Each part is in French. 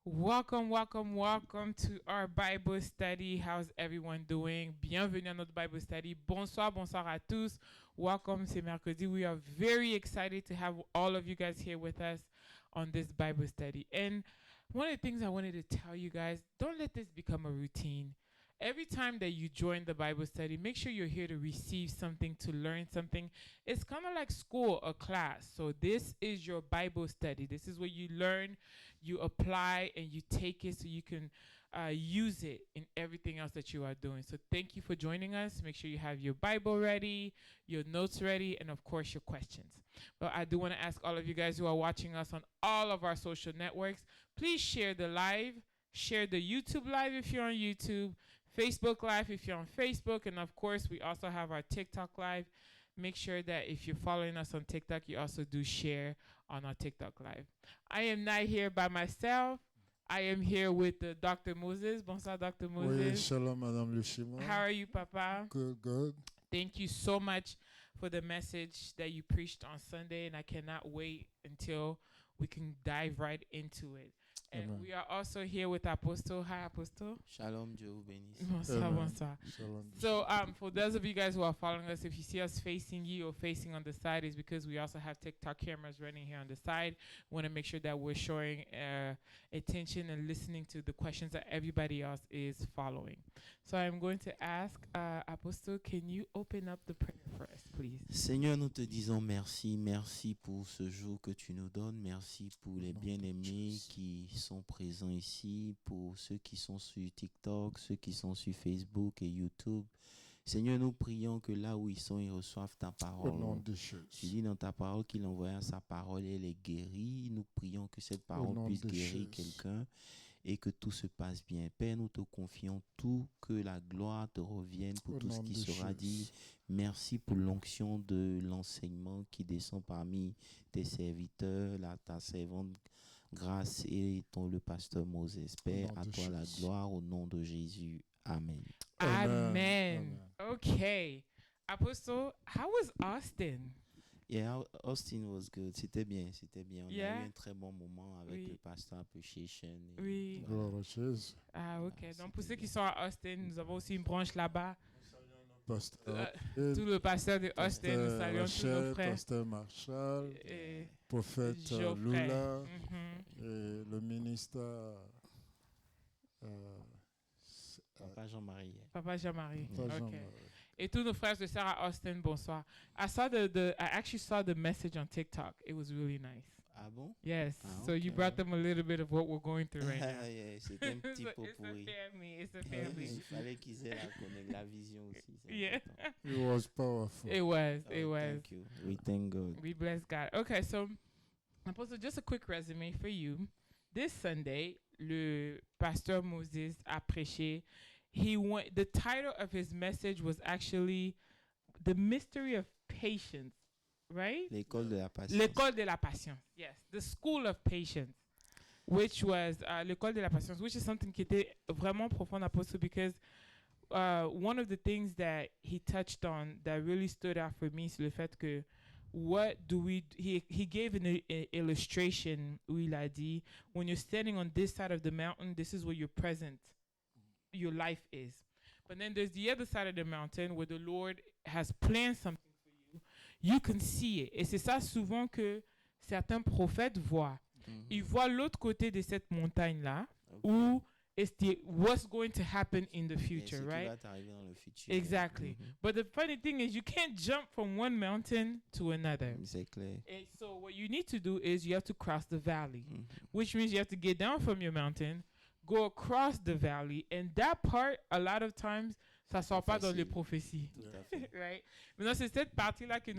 Welcome to our Bible study. How's everyone doing? Bienvenue à notre Bible study. Bonsoir à tous. Welcome, c'est mercredi. We are very excited to have all of you guys here with us on this Bible study. And one of the things I wanted to tell you guys, don't let this become a routine. Every time that you join the Bible study, make sure you're here to receive something, to learn something. It's kind of like school or class. So this is your Bible study. This is where you learn, you apply, and you take it so you can use it in everything else that you are doing. So thank you for joining us. Make sure you have your Bible ready, your notes ready, and of course your questions. But I do want to ask all of you guys who are watching us on all of our social networks, please share the live. Share the YouTube live if you're on YouTube, Facebook live if you're on Facebook, and of course we also have our TikTok live. Make sure that if you're following us on TikTok, you also do share on our TikTok live. I am not here by myself. I am here with Dr. Moses. Bonsoir, Dr. Moses. Oui, shalom, Madame Luchima. How are you, Papa? Good. Thank you so much for the message that you preached on Sunday, and I cannot wait until we can dive right into it. And Amen. we are also here with Apostle. Hi, Apostle. Shalom, Dieu vous bénisse. Bonsoir. Shalom. So, for those of you guys who are following us, if you see us facing you or facing on the side, is because we also have TikTok cameras running here on the side. We want to make sure that we're showing attention and listening to the questions that everybody else is following. So, I'm going to ask Apostle, can you open up the prayer for us, please? Seigneur, nous te disons merci. Merci pour ce jour que tu nous donnes. Merci pour les bien-aimés qui sont présents ici, pour ceux qui sont sur TikTok, ceux qui sont sur Facebook et YouTube. Seigneur, nous prions que là où ils sont, ils reçoivent ta parole. Au nom de Jésus. Tu dis dans ta parole qu'il envoya sa parole et elle est guérie. Nous prions que cette parole puisse guérir quelqu'un et que tout se passe bien. Père, nous te confions tout, que la gloire te revienne pour tout ce qui sera dit. Merci pour l'onction de l'enseignement qui descend parmi tes serviteurs, ta servante Grâce et le pasteur Moses. Père, à toi la gloire au nom de Jésus. Amen. Amen. Okay. Apostle, how was Austin? Yeah, Austin was good. C'était bien. On a eu un très bon moment avec le pasteur Appreciation. Oui. Gloire à Jésus. Ah, ok. Donc, pour ceux qui sont à Austin, nous avons aussi une branche là-bas. Pasteur tout le pasteur de Austin, nous saluons tous nos frères. Pasteur Marshall, et prophète Lula, et le ministre Papa Jean-Marie. Okay. Et tous nos frères et sœurs à Austin, bonsoir. I actually saw the message on TikTok. It was really nice. Ah bon? Yes. Ah, so you brought them a little bit of what we're going through right now. Yeah, c'était un petit peu pourri. It's a family. Il fallait qu'ils aient la vision aussi. Yeah. It was powerful. It was. Thank you. We thank God. We bless God. Okay, so Apostle, just a quick resume for you. This Sunday, le pasteur Moses a prêché. The title of his message was actually The Mystery of Patience, right? L'école de la patience. L'école de la patience. Yes, the School of Patience, which was l'école de la patience, which is something qui était vraiment profond, Apostle, because one of the things that he touched on that really stood out for me, c'est le fait que he gave an illustration où il a dit, when you're standing on this side of the mountain, this is where your life is. But then there's the other side of the mountain where the Lord has planned something for you. You can see it. Et c'est ça souvent que certains prophètes voient. Mm-hmm. Ils voient l'autre côté de cette montagne-là, où it's what's going to happen in the future, right? Qui va t'arriver dans le futur. Exactly. Mm-hmm. But the funny thing is you can't jump from one mountain to another. C'est clair. And so what you need to do is you have to cross the valley, mm-hmm. which means you have to get down from your mountain, go across the valley, and that part, a lot of times, ça sort pas dans les prophéties. Tout à fait. Right? Maintenant, c'est cette partie-là que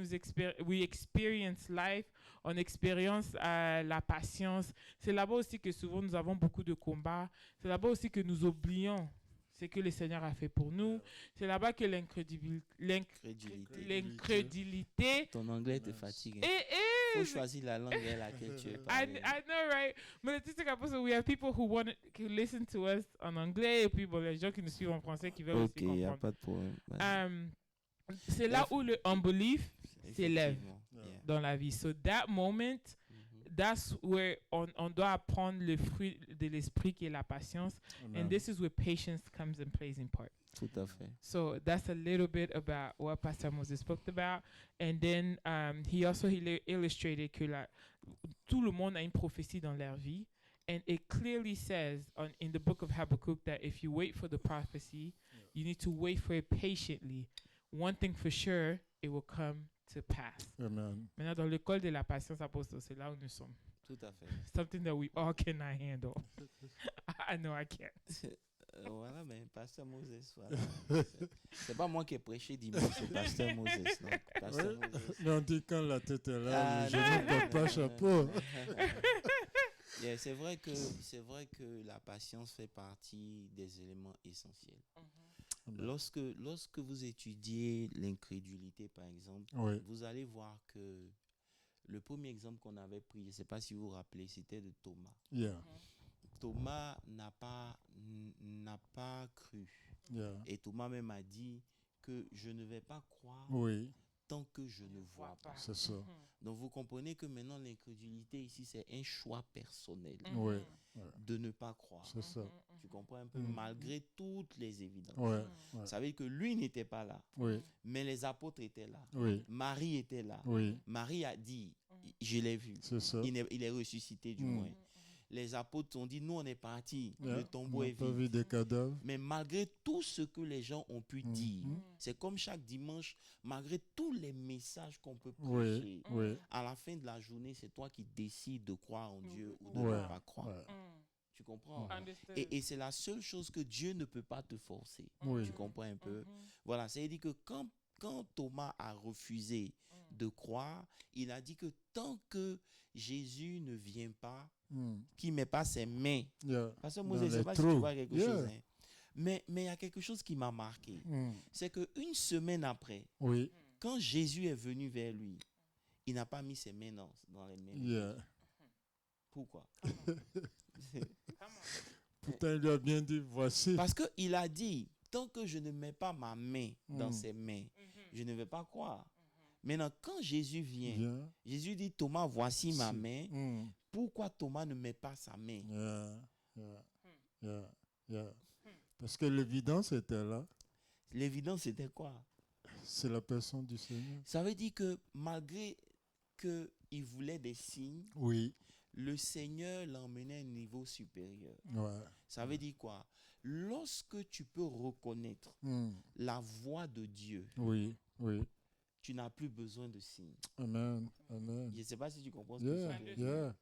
we experience life, on expérience la patience. C'est là-bas aussi que souvent nous avons beaucoup de combats. C'est là-bas aussi que nous oublions ce que le Seigneur a fait pour nous. C'est là-bas que l'incrédulité. Ton anglais te fatigue. Il faut choisir la langue à laquelle tu es parlé. I know, right? Mais le truc, c'est qu'après, we have people who listen to us en anglais, et puis bon, les gens qui nous suivent en français qui veulent aussi comprendre. Ok, il n'y a pas de problème. C'est là où le unbelief s'élève dans la vie. So that moment, that's where on doit apprendre le fruit, de l'esprit qui est la patience. Amen. And this is where patience comes and plays in part. Tout à fait. So that's a little bit about what Pastor Moses spoke about. And then he also illustrated que tout le monde a une prophétie dans leur vie. And it clearly says in the book of Habakkuk that if you wait for the prophecy, you need to wait for it patiently. One thing for sure, it will come to pass. Amen. Maintenant, dans l'école de la patience, apôtre, c'est là où nous sommes. Tout à fait. Something that we all cannot handle. I know I can't. Voilà, mais Pasteur Moses, voilà. C'est pas moi qui ai prêché dimanche, c'est Pasteur Moses. Donc, Pasteur Ouais. Moses. Mais on dit quand la tête est là, Ah, je non, ne non, porte pas non, chapeau. non. Yeah, c'est vrai que la patience fait partie des éléments essentiels. Amen. Lorsque vous étudiez l'incrédulité, par exemple, Oui. vous allez voir que le premier exemple qu'on avait pris, je ne sais pas si vous vous rappelez, c'était de Thomas. Yeah. Thomas n'a pas cru. Yeah. Et Thomas même a dit que je ne vais pas croire Oui, tant que je ne vois pas. c'est ça. Donc vous comprenez que maintenant l'incrédulité ici, c'est un choix personnel Oui, de ne pas croire. c'est ça. Tu comprends un peu, Mm. malgré toutes les évidences. Ouais, ouais. Ça veut dire que lui n'était pas là, Oui, mais les apôtres étaient là. oui, Marie était là. oui, Marie a dit, je l'ai vu. c'est ça. Il est ressuscité du Mm. moins. Les apôtres ont dit, nous on est partis, Yeah. le tombeau On est n'a pas vide. vu des cadavres. Mais malgré tout ce que les gens ont pu Mm. dire, Mm. c'est comme chaque dimanche, malgré tous les messages qu'on peut Oui, prêcher, oui, à la fin de la journée, c'est toi qui décides de croire en Dieu ou de Ouais. ne pas croire. ouais. Tu comprends? Understood. Et c'est la seule chose que Dieu ne peut pas te forcer. Oui. Tu comprends un peu? Voilà, c'est-à-dire que quand Thomas a refusé de croire, il a dit que tant que Jésus ne vient pas, Mm. qu'il ne met pas ses mains. Yeah. Parce que Dans moi, je ne sais les pas si tu trous. vois quelque Yeah. chose. Hein. Mais il y a quelque chose qui m'a marqué. Mm. C'est qu'une semaine après, Oui, quand Jésus est venu vers lui, il n'a pas mis ses mains dans les mains. yeah. Pourquoi? Pourtant, il lui a bien dit, voici. Parce qu'il a dit, tant que je ne mets pas ma main dans Mm. ses mains, je ne vais pas croire. Maintenant, quand Jésus vient, Bien. Jésus dit, Thomas, voici ma Si. main. Mm. Pourquoi Thomas ne met pas sa main? Yeah, yeah, yeah, yeah. Parce que l'évidence était là. L'évidence, c'était quoi? C'est la personne du Seigneur. Ça veut dire que malgré qu'il voulait des signes, Oui, le Seigneur l'emmenait à un niveau supérieur. ouais. Ça veut dire quoi? Lorsque tu peux reconnaître Mm. la voix de Dieu, Oui, oui. tu n'as plus besoin de signes. Amen, amen. Je ne sais pas si tu comprends ce que Yeah, ça veut dire. yeah.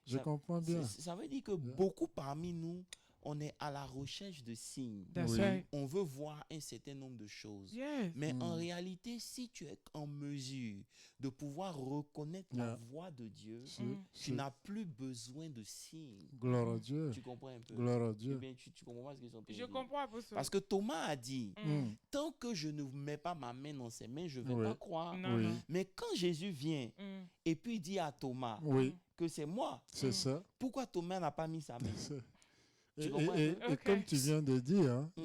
Je Ça- comprends bien. Ça veut dire que Yeah. beaucoup parmi nous, on est à la recherche de signes. That's Oui. right. On veut voir un certain nombre de choses. Yes. Mais en Mm. réalité, si tu es en mesure de pouvoir reconnaître la Yeah. voix de Dieu, tu C'est- n'as plus besoin de signes. Gloire à Dieu. Tu comprends un peu? Gloire à Eh Dieu. bien, tu comprends pas ce qu'ils sont en train de Je dire. comprends, apostle. Parce que Thomas a dit, Mm. tant que je ne mets pas ma main dans ses mains, je ne vais Oui. pas croire. Non, Oui. non. Mais quand Jésus vient et puis dit à Thomas Oui, que c'est moi, c'est ça. pourquoi Thomas n'a pas mis sa main? C'est- Tu Et, comprends un et- peu? et Ok. comme tu viens de dire, hein, Mhm.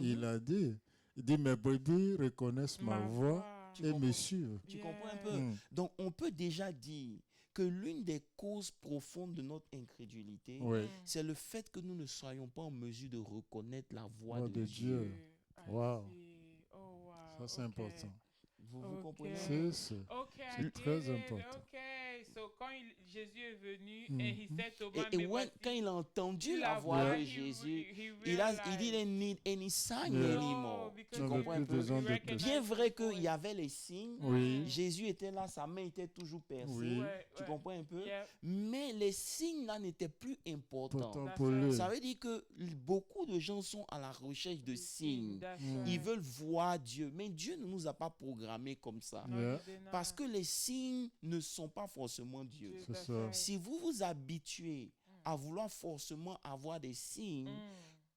il dit, mes brebis reconnaissent ma voix Tu et me comprends? suivent. Tu Yeah. comprends un peu? Mm. Donc, on peut déjà dire que l'une des causes profondes de notre incrédulité, Oui, c'est le fait que nous ne soyons pas en mesure de reconnaître la voix Voix de de Dieu. Dieu. I Wow. see. Oh, wow. ça c'est Okay. important. Vous Ok. comprenez? C'est Okay, I C'est get très it. important. Okay, so quand Jésus est venu Mhm. and he said Thomas, Et mais when- voici quand il a entendu la la voix voix, de he Jésus, he il dit, realized. didn't need any sign Yeah. anymore. because Tu On he- n'avait comprends un plus peu? besoin he de recognized Bien vrai his qu'il voice. y avait les signes, Oui. Jésus était là, sa main était toujours percée. Oui. Ouais, Tu ouais. comprends un peu? Yeah, Mais les signes là n'étaient plus importants. Pourtant That's pour right. lui. Ça veut dire que beaucoup de gens sont à la recherche de signes. That's Mm. right. Ils veulent voir Dieu. Mais Dieu ne nous a pas programmés comme ça. No, Yeah. you did not. Parce que les signes ne sont pas forcément Dieu. Yes, C'est that's ça. right. Si vous vous habituez à vouloir forcément avoir des signes,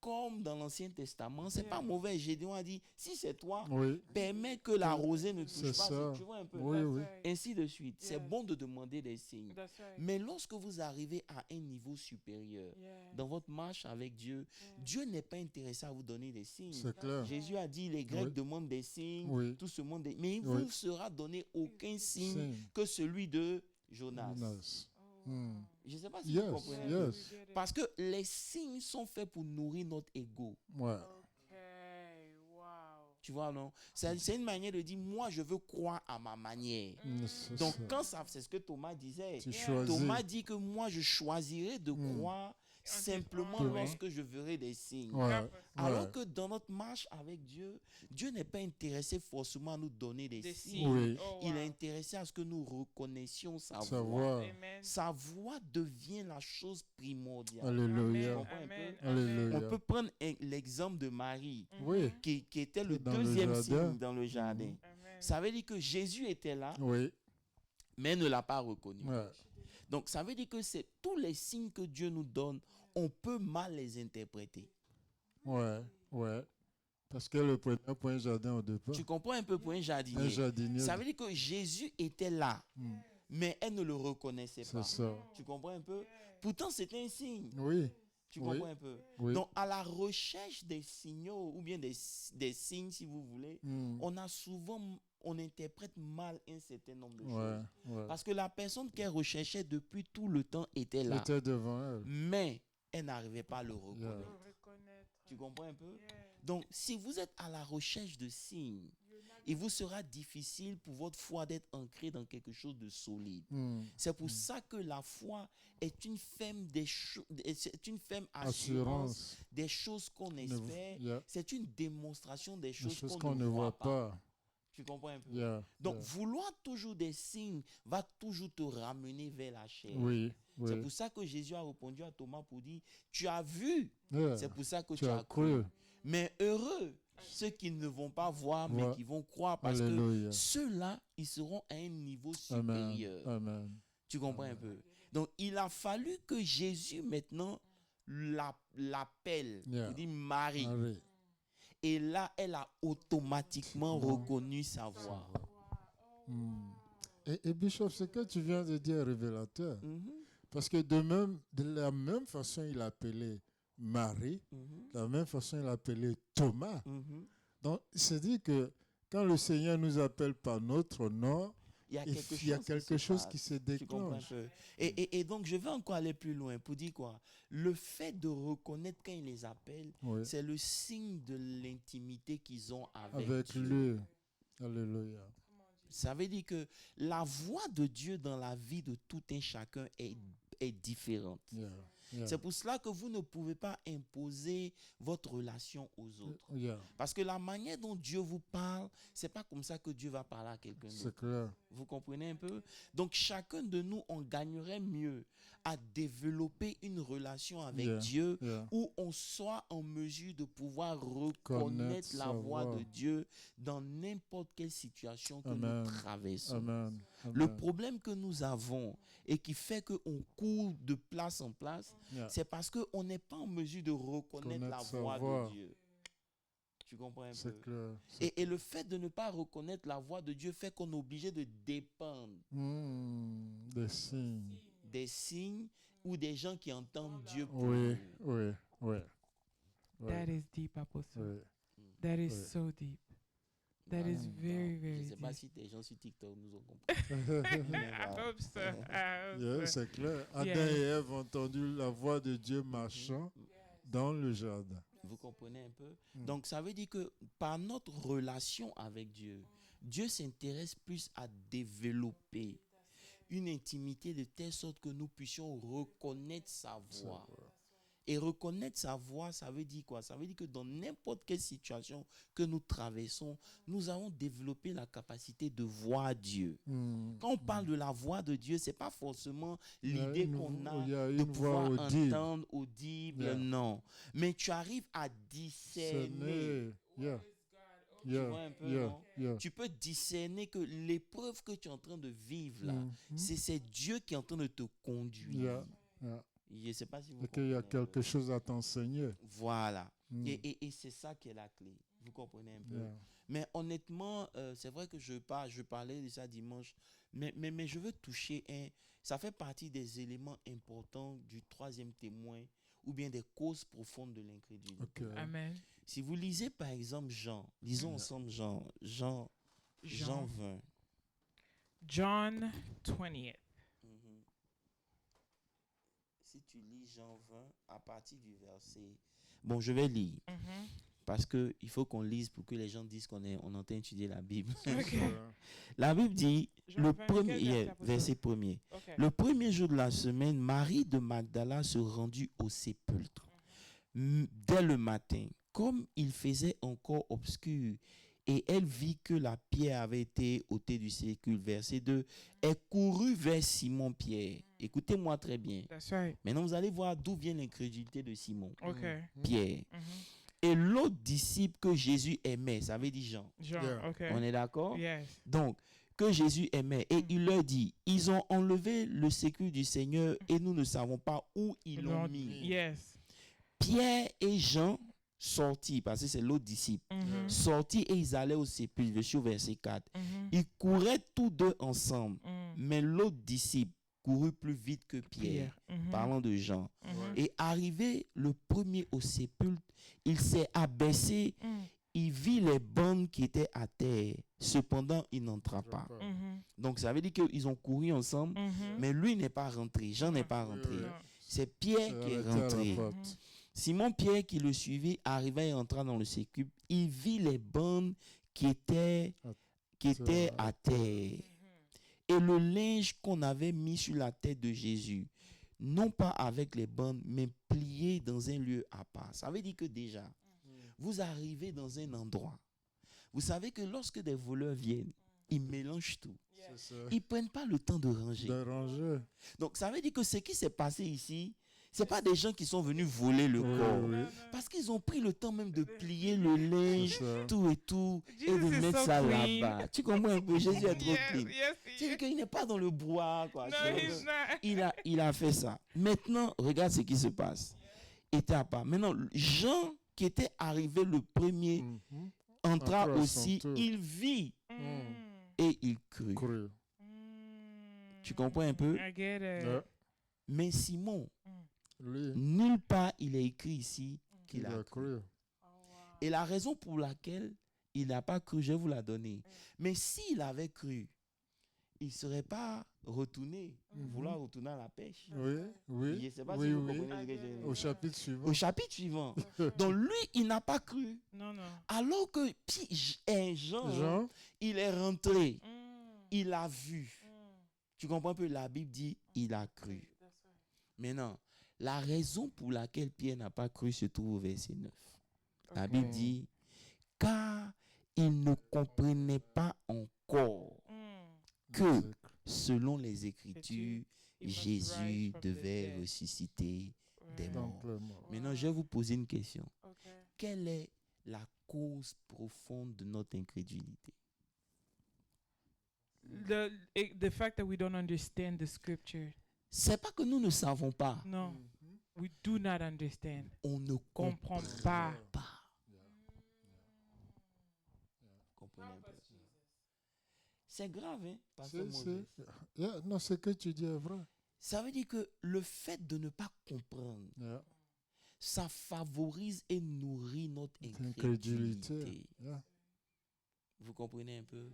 comme dans l'Ancien Testament, c'est Yeah. pas mauvais. Gédéon a dit, si c'est toi, Oui, permets que la rosée ne touche C'est pas. ça. Tu vois un peu? Oui, That's oui. right. Ainsi de suite. C'est Yes. bon de demander des signes. That's right. Mais lorsque vous arrivez à un niveau supérieur, Yeah. dans votre marche avec Dieu, Yeah. Dieu n'est pas intéressé à vous donner des signes. c'est clair. Jésus a dit, les Grecs Oui. demandent des signes, Oui. tout ce monde, mais il Oui. ne vous sera donné aucun signe Signe. que celui de Jonas. Jonas. Oh, Je ne sais pas si Yes, vous comprenez. yes. Parce que les signes sont faits pour nourrir notre ego. Ouais. Tu vois, non? C'est une manière de dire, moi, je veux croire à ma manière. C'est Donc, ça. quand ça, c'est ce que Thomas disait. Tu choisis. Thomas dit que moi, je choisirai de croire simplement Ouais. lorsque je verrai des signes. Ouais. Alors Ouais. que dans notre marche avec Dieu, Dieu n'est pas intéressé forcément à nous donner des signes. Oui. Il est intéressé à ce que nous reconnaissions sa voix. Savoir. Sa voix devient la chose primordiale. Alléluia. Tu comprends un peu? Alléluia. On peut prendre l'exemple de Marie, Oui. qui était le Dans le deuxième jardin. signe dans le jardin. Ça veut dire que Jésus était là, Oui. mais ne l'a pas reconnu. Ouais. Donc, ça veut dire que c'est tous les signes que Dieu nous donne, on peut mal les interpréter. Ouais. Ouais. Parce que le premier point jardin au départ. Tu comprends un peu pour un jardinier? Un jardinier. Ça veut dire que Jésus était là, mais elle ne le reconnaissait pas. C'est ça. Tu comprends un peu? Pourtant, c'était un signe. Oui. Tu Oui. comprends un peu? Oui. Donc, à la recherche des signaux ou bien des signes, si vous voulez, on interprète mal un certain nombre de Ouais. choses. Ouais. Parce que la personne qu'elle recherchait depuis tout le temps était là. Était devant elle. Mais elle n'arrivait pas à le reconnaître. Tu comprends un peu? Donc, si vous êtes à la recherche de signes, il vous sera difficile pour votre foi d'être ancrée dans quelque chose de solide. C'est pour ça que la foi est une ferme, assurance des choses qu'on espère. C'est une démonstration des choses qu'on ne voit pas. Tu comprends un peu? Donc, vouloir toujours des signes va toujours te ramener vers la chair. Oui. C'est pour ça que Jésus a répondu à Thomas pour dire, tu as vu, c'est pour ça que tu as cru. Mais heureux ceux qui ne vont pas voir, mais qui vont croire, parce Alléluia. que ceux-là, ils seront à un niveau supérieur. Amen. Tu comprends un peu? Donc, il a fallu que Jésus, maintenant, l'appelle. Il dit Marie. Et là, elle a automatiquement reconnu sa voix. Et Bishop, ce que tu viens de dire est révélateur. Parce que de la même façon, il appelait Marie, de la même façon, il appelait Thomas. Donc, c'est dit que quand le Seigneur nous appelle par notre nom, il y a quelque chose qui se déclenche. Et donc, je vais encore aller plus loin pour dire quoi? Le fait de reconnaître quand il les appelle, c'est le signe de l'intimité qu'ils ont avec Dieu. Lui. Alléluia. Ça veut dire que la voix de Dieu dans la vie de tout un chacun est différente. C'est pour cela que vous ne pouvez pas imposer votre relation aux autres. Parce que la manière dont Dieu vous parle, c'est pas comme ça que Dieu va parler à quelqu'un d'autre. C'est clair. Vous comprenez un peu? Donc, chacun de nous, on gagnerait mieux à développer une relation avec Dieu où on soit en mesure de pouvoir reconnaître la voix de Dieu dans n'importe quelle situation que nous traversons. Le problème que nous avons et qui fait qu'on court de place en place, c'est parce qu'on n'est pas en mesure de reconnaître la voix de Dieu. Tu comprends un peu? Clair, et le fait de ne pas reconnaître la voix de Dieu fait qu'on est obligé de dépendre des signes ou des gens qui entendent Dieu pour nous. Oui. That is deep, Apostle. That is so deep. That is very, very Je ne sais deep. pas si les gens sur TikTok nous ont compris. I hope so. C'est clair. Adam et Ève ont entendu la voix de Dieu marchant dans le jardin. Vous comprenez un peu? Donc, ça veut dire que par notre relation avec Dieu, Dieu s'intéresse plus à développer une intimité de telle sorte que nous puissions reconnaître sa voix. Et reconnaître sa voix, ça veut dire quoi? Ça veut dire que dans n'importe quelle situation que nous traversons, nous avons développé la capacité de voir Dieu. Quand on parle de la voix de Dieu, ce n'est pas forcément l'idée qu'on a de pouvoir entendre audible, non. Mais tu arrives à discerner. Tu vois un peu, non? Tu peux discerner que l'épreuve que tu es en train de vivre là, c'est Dieu qui est en train de te conduire. Je ne sais pas si vous comprenez. Il y a quelque chose à t'enseigner. Voilà. Et c'est ça qui est la clé. Vous comprenez un peu? Mais honnêtement, c'est vrai que je parlais de ça dimanche, mais je veux toucher ça fait partie des éléments importants du troisième témoin ou bien des causes profondes de l'incrédulité. Amen. Si vous lisez par exemple lisons ensemble Jean 20. John 20th. si tu lis Jean 20, à partir du verset... Bon, je vais lire. Parce qu'il faut qu'on lise pour que les gens disent qu'on entend étudier la Bible. Okay. La Bible dit, Jean 20, quel verset 1er. Okay. Le premier jour de la semaine, Marie de Magdala se rendit au sépulcre. Dès le matin, comme il faisait encore obscur, et elle vit que la pierre avait été ôtée du sépulcre. Verset 2, elle courut vers Simon-Pierre. Écoutez-moi très bien. That's right. Maintenant, vous allez voir d'où vient l'incrédulité de Simon. Okay. Pierre. Et l'autre disciple que Jésus aimait, ça veut dire Jean. Jean, Yeah. okay. On est d'accord? Yes. Donc, que Jésus aimait. Et il leur dit, ils ont enlevé le sépulcre du Seigneur et nous ne savons pas où ils l'ont mis. Yes. Pierre et Jean sortis, parce que c'est l'autre disciple, sortis et ils allaient au sépulcre. Je suis au verset 4. Ils couraient tous deux ensemble, mais l'autre disciple courut plus vite que Pierre, parlant de Jean. Et arrivé le premier au sépulcre, il s'est abaissé, il vit les bandes qui étaient à terre. Cependant, il n'entra pas. Donc, ça veut dire qu'ils ont couru ensemble, mais lui n'est pas rentré. Jean n'est pas rentré. C'est Pierre qui est rentré. Simon-Pierre qui le suivit arriva et entra dans le sépulcre. Il vit les bandes qui étaient à terre. Et le linge qu'on avait mis sur la tête de Jésus, non pas avec les bandes, mais plié dans un lieu à part. Ça veut dire que déjà, vous arrivez dans un endroit. Vous savez que lorsque des voleurs viennent, ils mélangent tout. Ils ne prennent pas le temps de ranger. Donc, ça veut dire que ce qui s'est passé ici, ce n'est pas des gens qui sont venus voler le corps. Parce qu'ils ont pris le temps même de plier le linge, tout et tout, et de mettre ça là-bas. Tu comprends un peu? Jésus est trop clean. C'est-à-dire qu'il n'est pas dans le bois. Quoi. Il a fait ça. Maintenant, regarde ce qui se passe. Il était à part. Maintenant, Jean, qui était arrivé le premier, entra aussi. Il vit et il crut. Tu comprends un peu? I get it. Mais Simon, lui, nulle part il est écrit ici qu'il a cru. Oh, wow. Et la raison pour laquelle il n'a pas cru, je vais vous la donner. Mais s'il avait cru, il ne serait pas retourné, vouloir retourner à la pêche. Oui. Je ne sais pas si vous comprenez ce que je Au chapitre suivant. Au chapitre suivant. Donc lui, il n'a pas cru. Non. Alors que Jean, il est rentré, il a vu. Tu comprends un peu? La Bible dit, il a cru. Maintenant, la raison pour laquelle Pierre n'a pas cru se trouve au verset 9. La Bible dit, car il ne comprenait pas encore que, selon les Écritures, Jésus devait ressusciter des morts. Maintenant, je vais vous poser une question. Quelle est la cause profonde de notre incrédulité? The fact that we don't understand the scripture. C'est pas que nous ne savons pas. No. We do not understand. On ne comprend pas. Comprenez un peu. C'est grave, hein? Non, ce que tu dis est vrai. Ça veut dire que le fait de ne pas comprendre, ça favorise et nourrit notre incrédulité. Vous comprenez un peu?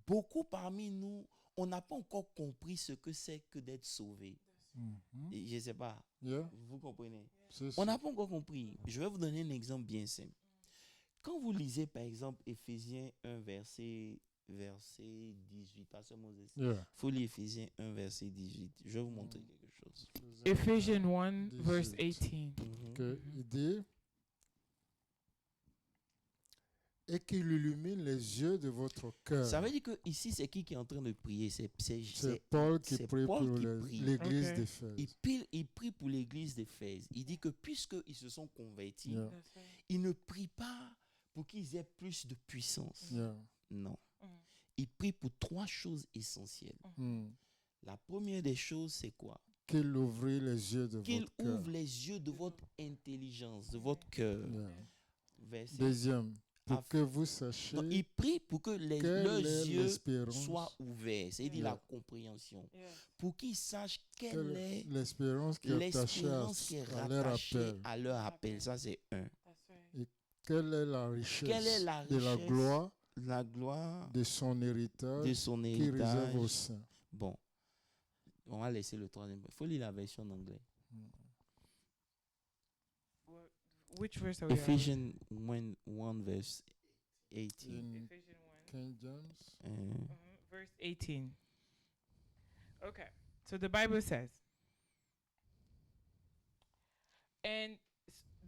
Beaucoup parmi nous, on n'a pas encore compris ce que c'est que d'être sauvé. Je ne sais pas. Vous comprenez? On n'a pas encore compris. Je vais vous donner un exemple bien simple. Quand vous lisez, par exemple, Éphésiens 1, verset 18, Pasteur Moses, il faut lire Éphésiens 1, verset 18. Je vais vous montrer quelque chose. Ephesians 1, verse 18. Il dit, et qu'il illumine les yeux de votre cœur. Ça veut dire que ici, c'est qui est en train de prier? C'est Paul qui prie pour l'église d'Éphèse. Il prie pour l'église d'Éphèse. Il dit que puisqu'ils se sont convertis, il ne prie pas pour qu'ils aient plus de puissance. Non. Il prie pour 3 choses essentielles. La première des choses, c'est quoi? Qu'il ouvre les yeux de votre cœur. Qu'il ouvre les yeux de votre intelligence, de votre cœur. Deuxième, pour que vous sachiez. Donc, il prie pour que leurs yeux soient ouverts, c'est-à-dire la compréhension. Pour qu'ils sachent quelle est l'espérance qui est attachée à leur appel. Ça, c'est 1. Et quelle est la richesse de la gloire de son héritage qui réserve au sein. Bon, on va laisser le 3e. Il faut lire la version en anglais. Which verse are we on? Ephesians 1 verse 18. In Ephesians 1. King James. Verse 18. Okay. So the Bible says, and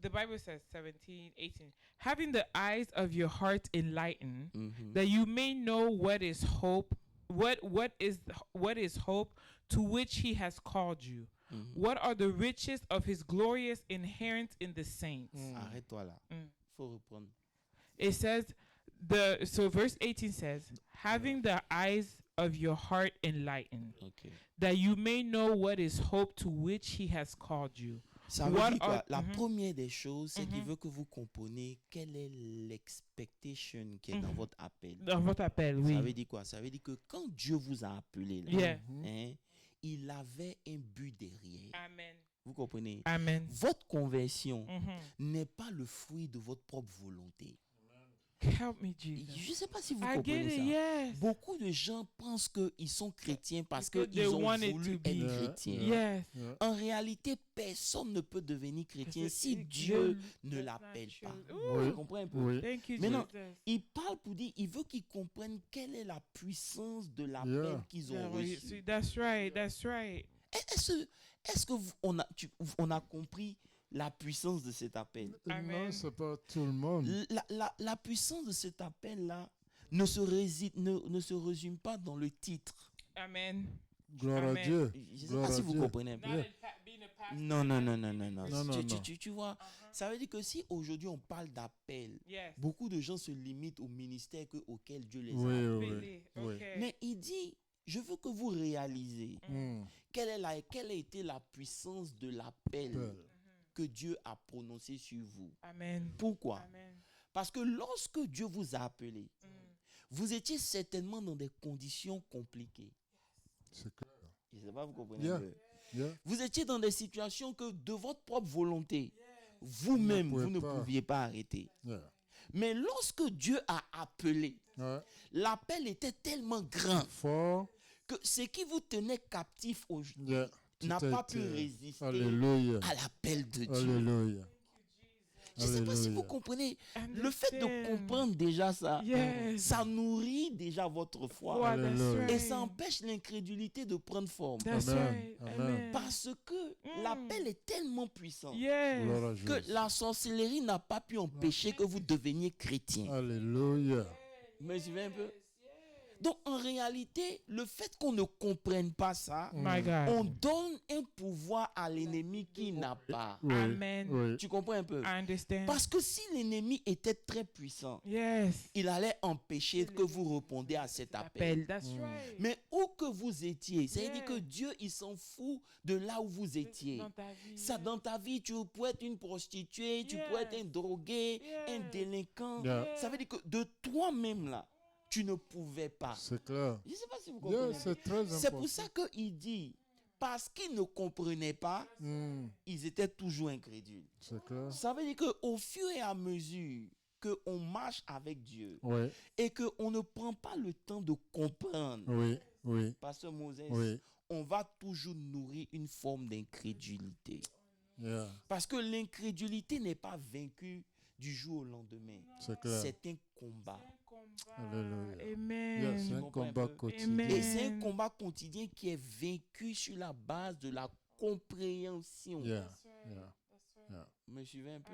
the Bible says 17, 18, having the eyes of your heart enlightened, that you may know what is hope, what is hope to which he has called you. What are the riches of his glorious inherent in the saints? Arrête-toi là. Faut reprendre. It says, so verse 18 says, having the eyes of your heart enlightened, that you may know what is hope to which he has called you. Ça veut dire quoi? La première des choses, c'est qu'il veut que vous compreniez quelle est l'expectation qui est dans votre appel. Dans votre appel, oui. Ça veut dire quoi? Ça veut dire que quand Dieu vous a appelé, là, il avait un but derrière. Amen. Vous comprenez? Amen. Votre conversion n'est pas le fruit de votre propre volonté. Help me, Jesus. Je ne sais pas si vous comprenez ça. Yes. Beaucoup de gens pensent qu'ils sont chrétiens parce qu'ils ont voulu être chrétiens. Yes. En réalité, personne ne peut devenir chrétien si Dieu ne l'appelle pas. Vous comprenez un peu? Maintenant, il parle pour dire, il veut qu'ils comprennent quelle est la puissance de l'appel qu'ils ont reçu. That's right, that's right. Est-ce qu'on a compris la puissance de cet appel? Non, c'est pas tout le monde. La puissance de cet appel-là ne se résume pas dans le titre. Amen. Gloire à Dieu. Je ne sais pas si vous comprenez un peu. Non. Tu vois, ça veut dire que si aujourd'hui on parle d'appel, beaucoup de gens se limitent au ministère auquel Dieu les a appelés. Mais il dit, je veux que vous réalisez quelle a été la puissance de l'appel que Dieu a prononcé sur vous. Amen. Pourquoi? Amen. Parce que lorsque Dieu vous a appelé, vous étiez certainement dans des conditions compliquées. C'est clair. Je ne sais pas, vous comprenez un peu. Yeah. Vous étiez dans des situations que de votre propre volonté, vous-même, vous ne pouviez pas arrêter. Mais lorsque Dieu a appelé, l'appel était tellement grand que ce qui vous tenait captif aujourd'hui n'a pas pu résister à l'appel de Dieu. Alléluia. Je ne sais pas si vous comprenez. Le fait de comprendre déjà ça, ça nourrit déjà votre foi. Et ça empêche l'incrédulité de prendre forme. Amen. Parce que l'appel est tellement puissant que la sorcellerie n'a pas pu empêcher que vous deveniez chrétien. Alléluia. Vous me suivez un peu? Donc, en réalité, le fait qu'on ne comprenne pas ça, on donne un pouvoir à l'ennemi qui n'a pas. Amen. Tu comprends un peu? I understand. Parce que si l'ennemi était très puissant, il allait empêcher que vous répondiez à cet appel. That's right. Mais où que vous étiez, c'est-à-dire que Dieu, il s'en fout de là où vous étiez. Ça, dans ta vie, tu peux être une prostituée, tu peux être un drogué, un délinquant. Ça veut dire que de toi-même là, tu ne pouvais pas. C'est clair. Je ne sais pas si vous comprenez. C'est pour ça qu'il dit, parce qu'ils ne comprenaient pas, ils étaient toujours incrédules. C'est clair. Ça veut dire qu'au fur et à mesure qu'on marche avec Dieu et qu'on ne prend pas le temps de comprendre, Pasteur Moses, on va toujours nourrir une forme d'incrédulité. Parce que l'incrédulité n'est pas vaincue du jour au lendemain. C'est un combat. Amen. C'est un combat quotidien. Et c'est un combat quotidien qui est vaincu sur la base de la compréhension. Vous me suivez un peu?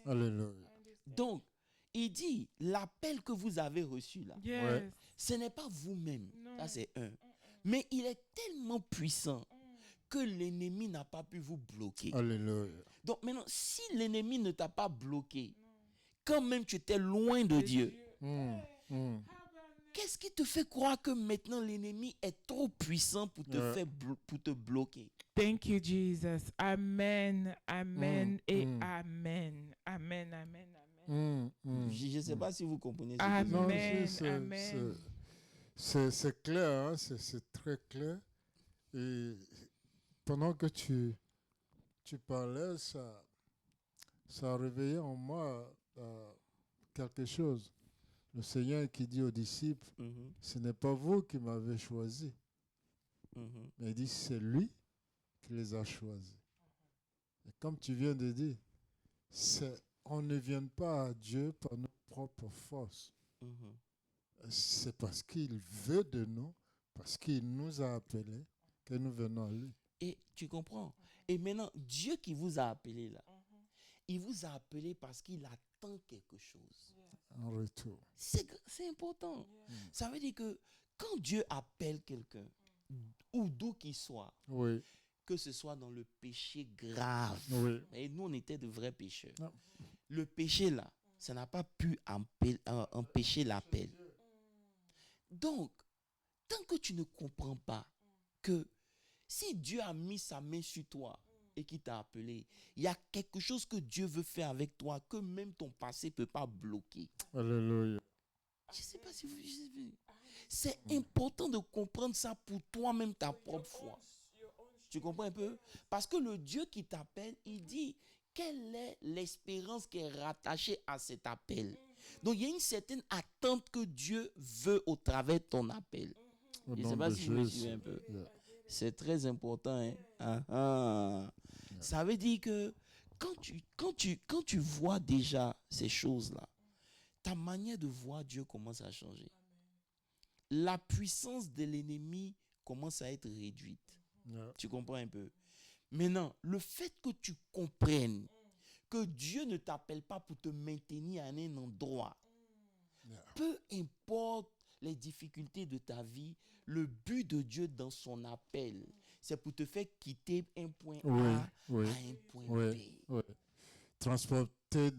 Alléluia. Donc, il dit, l'appel que vous avez reçu là, ce n'est pas vous-même. Ça, c'est un. Mais il est tellement puissant que l'ennemi n'a pas pu vous bloquer. Alléluia. Donc maintenant, si l'ennemi ne t'a pas bloqué, quand même tu étais loin de Dieu, qu'est-ce qui te fait croire que maintenant l'ennemi est trop puissant pour te bloquer? Thank you, Jesus. Amen, amen et amen. Amen, amen, amen. Je ne sais pas si vous comprenez. Amen, c'est clair, hein? C'est très clair. Et pendant que tu parlais, ça a réveillé en moi quelque chose. Le Seigneur qui dit aux disciples, ce n'est pas vous qui m'avez choisi. Mais il dit, c'est lui qui les a choisis. Et comme tu viens de dire, on ne vient pas à Dieu par nos propres forces. C'est parce qu'il veut de nous, parce qu'il nous a appelés, que nous venons à lui. Et tu comprends? Et maintenant, Dieu qui vous a appelé là, il vous a appelé parce qu'il attend quelque chose. En retour. C'est important. Ça veut dire que quand Dieu appelle quelqu'un, ou d'où qu'il soit, Oui, que ce soit dans le péché grave, oui. et nous on était de vrais pécheurs, Non. le péché là, ça n'a pas pu empêcher l'appel. Donc, tant que tu ne comprends pas que si Dieu a mis sa main sur toi et qu'il t'a appelé, il y a quelque chose que Dieu veut faire avec toi que même ton passé ne peut pas bloquer. Alléluia. Je ne sais pas si vous... C'est important de comprendre ça pour toi-même, ta propre foi. Tu comprends un peu? Parce que le Dieu qui t'appelle, il dit quelle est l'espérance qui est rattachée à cet appel. Donc, il y a une certaine attente que Dieu veut au travers de ton appel. Je ne sais pas si vous me suivez un peu. C'est très important. Hein? Ça veut dire que quand tu vois déjà ces choses-là, ta manière de voir Dieu commence à changer. La puissance de l'ennemi commence à être réduite. Tu comprends un peu? Maintenant, le fait que tu comprennes que Dieu ne t'appelle pas pour te maintenir à un endroit, peu importe les difficultés de ta vie, le but de Dieu dans son appel, c'est pour te faire quitter un point A à un point B. Oui. Transporter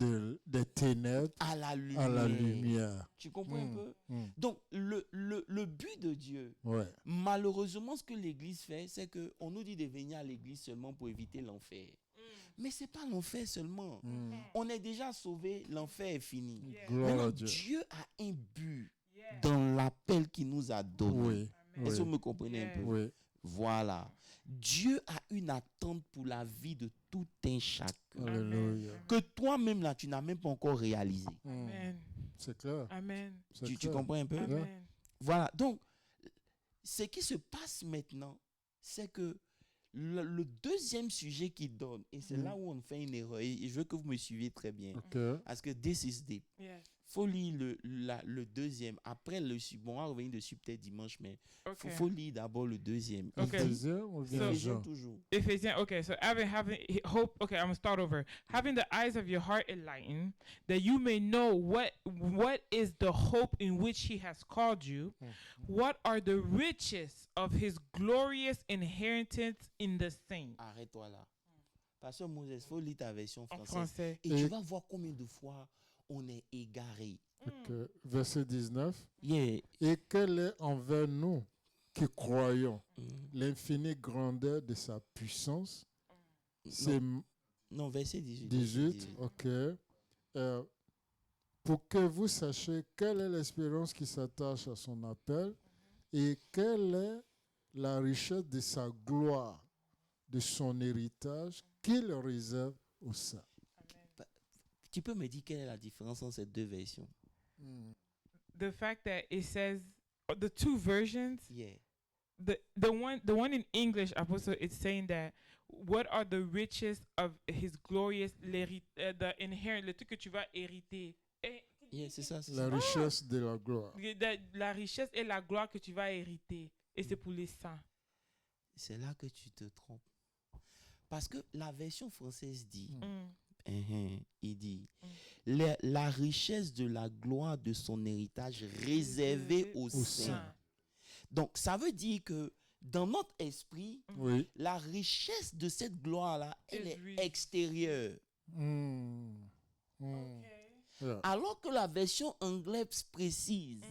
des ténèbres à la lumière. Tu comprends un peu? Donc, le but de Dieu, Ouais. malheureusement, ce que l'Église fait, c'est qu'on nous dit de venir à l'Église seulement pour éviter l'enfer. Mais ce n'est pas l'enfer seulement. On est déjà sauvé, l'enfer est fini. Maintenant, Dieu a un but dans l'appel qu'il nous a donné. Est-ce que vous me comprenez un peu? Oui. Voilà. Dieu a une attente pour la vie de tout un chacun. Alléluia. Que toi-même, là, tu n'as même pas encore réalisé. Amen. C'est clair. Amen. Tu comprends un peu? Amen. Voilà. Donc, ce qui se passe maintenant, c'est que le deuxième sujet qu'il donne, et c'est là où on fait une erreur, et je veux que vous me suiviez très bien, parce que this is deep. Yes. Faut lire le deuxième. Après le bon, on va revenir dessus peut-être dimanche, mais faut lire d'abord le deuxième. Okay. Deuxième ou bien Jean? Toujours. Ephesians, okay, so having hope, okay, I'm gonna start over. Having the eyes of your heart enlightened, that you may know what is the hope in which he has called you, what are the riches of his glorious inheritance in the saints. Arrête-toi là. Pasteur Moses, faut lire ta version En française. français. Et tu vas voir combien de fois on est égaré. Okay. Verset 19. Yeah. Et quelle est envers nous qui croyons l'infinie grandeur de sa puissance? C'est Non, verset 18. 18, ok. Pour que vous sachiez quelle est l'espérance qui s'attache à son appel et quelle est la richesse de sa gloire, de son héritage qu'il réserve aux saints. Tu peux me dire quelle est la différence entre ces deux versions? The fact that it says the two versions. Yeah. The one in English, Apostle, it's saying that what are the riches of his glorious the inherent, le truc que tu vas hériter. Yeah, c'est ça. La richesse de la gloire. La richesse et la gloire que tu vas hériter. Et c'est pour les saints. C'est là que tu te trompes. Parce que la version française dit, il dit, la richesse de la gloire de son héritage réservé aux saints. Donc, ça veut dire que dans notre esprit, la richesse de cette gloire-là, elle est extérieure. Alors que la version anglaise précise,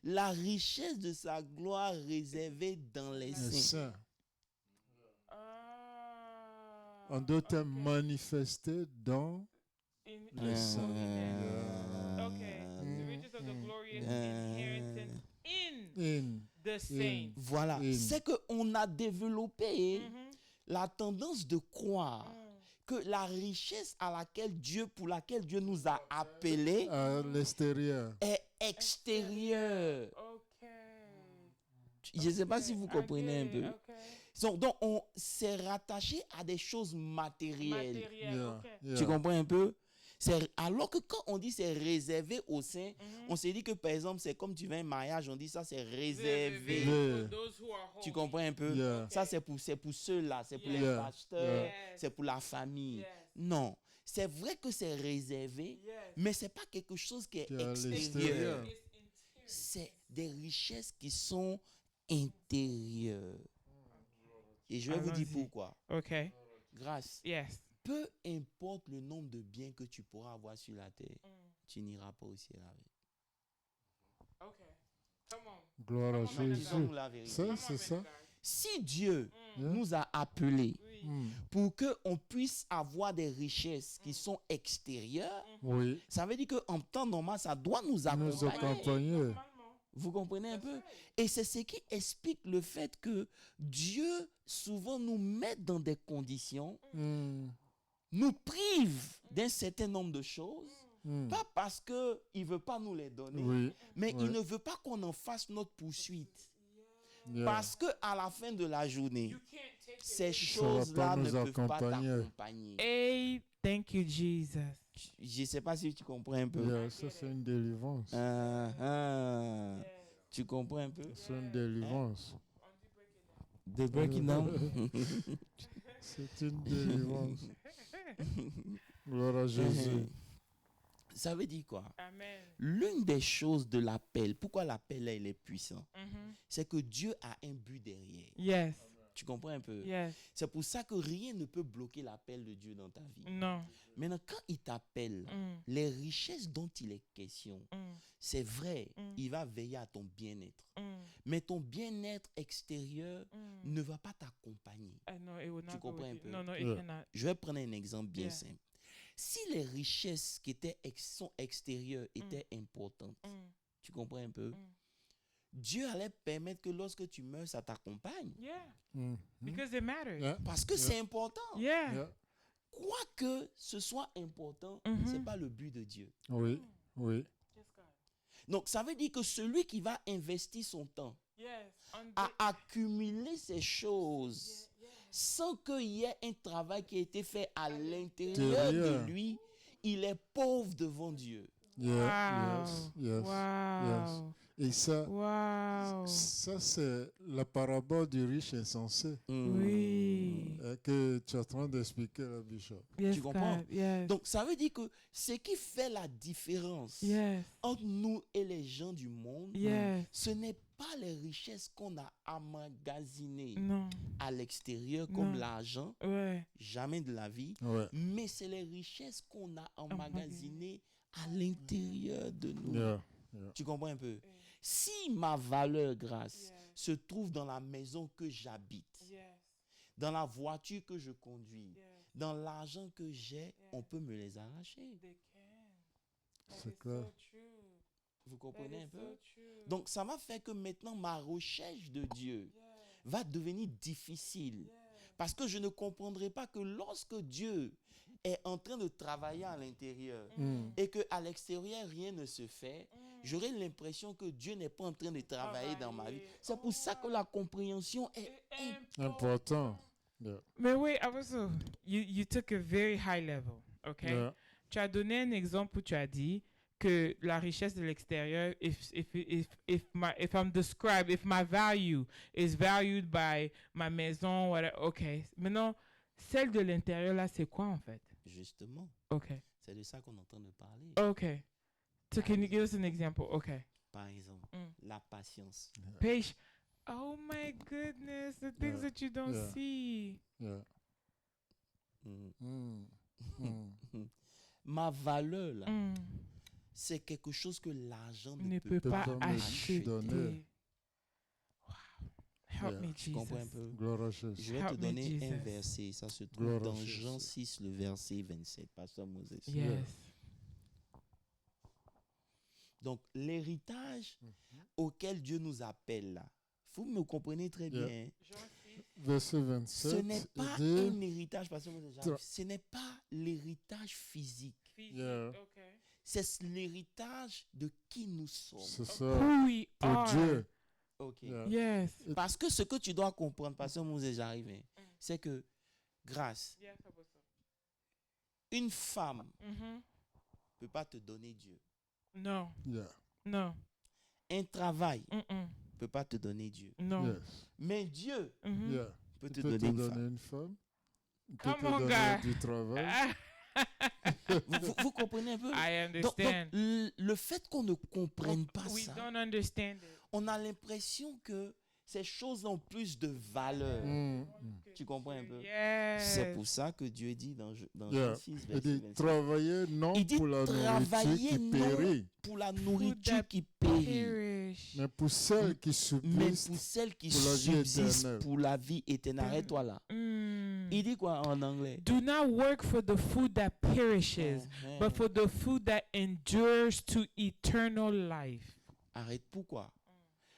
la richesse de sa gloire réservée dans les saints. En d'autres termes, manifesté dans les saints. Okay. The riches of the glorious inheritance in the saints. Voilà. C'est qu'on a développé la tendance de croire que la richesse pour laquelle Dieu nous a appelés à l'extérieur est extérieure. Okay. Je ne sais pas si vous comprenez un peu. Donc, on s'est rattaché à des choses matérielles. Matériel, Yeah, ok. yeah. Tu comprends un peu? Alors que quand on dit c'est réservé aux saints, on s'est dit que par exemple, c'est comme tu vas à un mariage, on dit ça c'est réservé. Yeah. For those who are Tu holy. comprends un peu? Yeah. Ça c'est pour ceux-là, c'est pour les Yeah. pasteurs, Yes. c'est pour la famille. Yes. Non, c'est vrai que c'est réservé, Yes. mais c'est pas quelque chose qui est Qui est à extérieur. l'extérieur. It's interior. C'est des richesses qui sont intérieures. Et je vais vous dire Allons-y. pourquoi. Ok. Grâce. Yes. Peu importe le nombre de biens que tu pourras avoir sur la terre, tu n'iras pas au ciel avec. Ok. Come on. Gloire à Come on, Jésus. Disons-nous la vérité. Ça, Come on, c'est ça. man, guys. Si Dieu Yeah. nous a appelés Oui. Mm. pour qu'on puisse avoir des richesses qui sont extérieures, Oui. ça veut dire qu'en temps normal, ça doit nous Nous accompagner. accompagner. Normalement. Vous comprenez un peu? Et c'est ce qui explique le fait que Dieu souvent nous met dans des conditions, Mm. nous prive d'un certain nombre de choses, Mm. pas parce qu'il ne veut pas nous les donner, Oui. mais Ouais. il ne veut pas qu'on en fasse notre poursuite. Yeah. Parce qu'à la fin de la journée, You can't take it. ces va choses-là pas ne nous peuvent pas accompagner. t'accompagner. Hey, thank you, Jesus. Je ne sais pas si tu comprends un peu. Yeah, ça, c'est une délivrance. Tu comprends un peu? C'est une délivrance. The breaking down. C'est une délivrance. Gloire à Jésus. Ça veut dire quoi? Amen. L'une des choses de l'appel, pourquoi l'appel là, il est puissant, Mhm. c'est que Dieu a un but derrière. Yes. Tu comprends un peu? Yes. C'est pour ça que rien ne peut bloquer l'appel de Dieu dans ta vie. Non. Maintenant, quand il t'appelle, Mm. les richesses dont il est question, Mm. c'est vrai, Mm. il va veiller à ton bien-être. Mm. Mais ton bien-être extérieur Mm. ne va pas t'accompagner. No, it will not Tu go comprends with un you. peu? No, no, it Yeah. cannot. Je vais prendre un exemple bien Yeah. simple. Si les richesses qui sont extérieures étaient importantes, Mm. tu comprends un peu? Mm. Dieu allait permettre que lorsque tu meurs, ça t'accompagne. Yeah. Mm. Because it matters. Yeah. Parce que c'est important. Yeah. Yeah. Quoique ce soit important, Mhm. c'est pas le but de Dieu. Oui. Oui. Yes, God. Donc, ça veut dire que celui qui va investir son temps Yes. à accumuler ces choses sans qu'il y ait un travail qui a été fait à l'intérieur de Intérieur. lui, il est pauvre devant Dieu. Yeah. Wow. Yes. Yes. Wow. Et ça, Wow. ça c'est la parabole du riche insensé Oui. que tu es en train d'expliquer, là, Bishop. Yes, Tu comprends? God. Yes. Donc, ça veut dire que ce qui fait la différence Yes. entre nous et les gens du monde, Yes. ce n'est pas les richesses qu'on a emmagasinées Non. à l'extérieur comme Non. l'argent, Ouais. jamais de la vie, Ouais. mais c'est les richesses qu'on a emmagasinées à l'intérieur de nous. Yeah. Tu comprends un peu? Si ma valeur, grâce, se trouve dans la maison que j'habite, Yes. dans la voiture que je conduis, Yes. dans l'argent que j'ai, on peut me les arracher. They can. That C'est is clair. so true. Vous That comprenez is un peu? so true. Donc, ça m'a fait que maintenant, ma recherche de Dieu Yes. va devenir difficile. Yes. Parce que je ne comprendrai pas que lorsque Dieu est en train de travailler à l'intérieur Mm. et qu'à l'extérieur, rien ne se fait, j'aurai l'impression que Dieu n'est pas en train de travailler dans ma vie. C'est pour ça que la compréhension est Important. Yeah. Mais wait, also, you took a very high level, okay? Yeah. Tu as donné un exemple où tu as dit que la richesse de l'extérieur, if I'm described, if my value is valued by ma maison, whatever, okay. Maintenant, celle de l'intérieur, là, c'est quoi en fait? justement, Okay. c'est de ça qu'on est en train de parler. Okay. So can you give us an example? Okay. Par exemple, la patience. Patience. Oh my goodness, the things Yeah. that you don't Yeah. see. Yeah. Mhm. Mm. Mm. Ma valeur, là, Mm. c'est quelque chose que l'argent Ne ne peut peut pas pas me acheter. donner. Wow. Help Yeah. me, Tu comprends un Jesus. peu? Gloire à Jésus. Je vais Help te me, donner un Jesus. verset. Ça se trouve Gloire à dans Jésus. Jean 6, le verset 27. Pasteur Moses. Yes. Donc, l'héritage auquel Dieu nous appelle là, vous me comprenez très Yeah. bien. Verset Ce 27. n'est il pas dit, un héritage, Pasteur Moses, Tra- ce n'est pas l'héritage physique. Yeah. C'est l'héritage de qui nous sommes. c'est ça. Who we Pour are. Dieu. Ok. Yeah. Yes. Parce que ce que tu dois comprendre, Pasteur Moses, j'arrive, c'est que grâce, Yes, Apostle. une femme Mm-hmm. ne peut pas te donner Dieu. No. Yeah. No. Un travail Mm-mm. ne peut pas te donner Dieu. No. Yes. Mais Dieu Mm-hmm. Yeah. peut Il te peut donner une donner femme. une femme. Il peut Come te on, donner guy. du travail. Vous comprenez un peu? I Donc, understand. le fait qu'on ne comprenne pas We ça, don't understand it. on a l'impression que ces choses ont plus de valeur. Mm. Tu comprends un peu? Yes. C'est pour ça que Dieu dit dans Yeah. Jean 6, Il verset dit 25, travailler non il dit pour la nourriture travailler qui non périt, pour la that nourriture qui périt, Perish. mais pour celle qui mais subsiste pour celle qui pour la vie subsiste éternelle. pour la vie éternelle. Arrête-toi là. Mm. Il dit quoi en anglais? Do not work for the food that perishes, Uh-huh. but for the food that endures to eternal life. Arrête, pourquoi?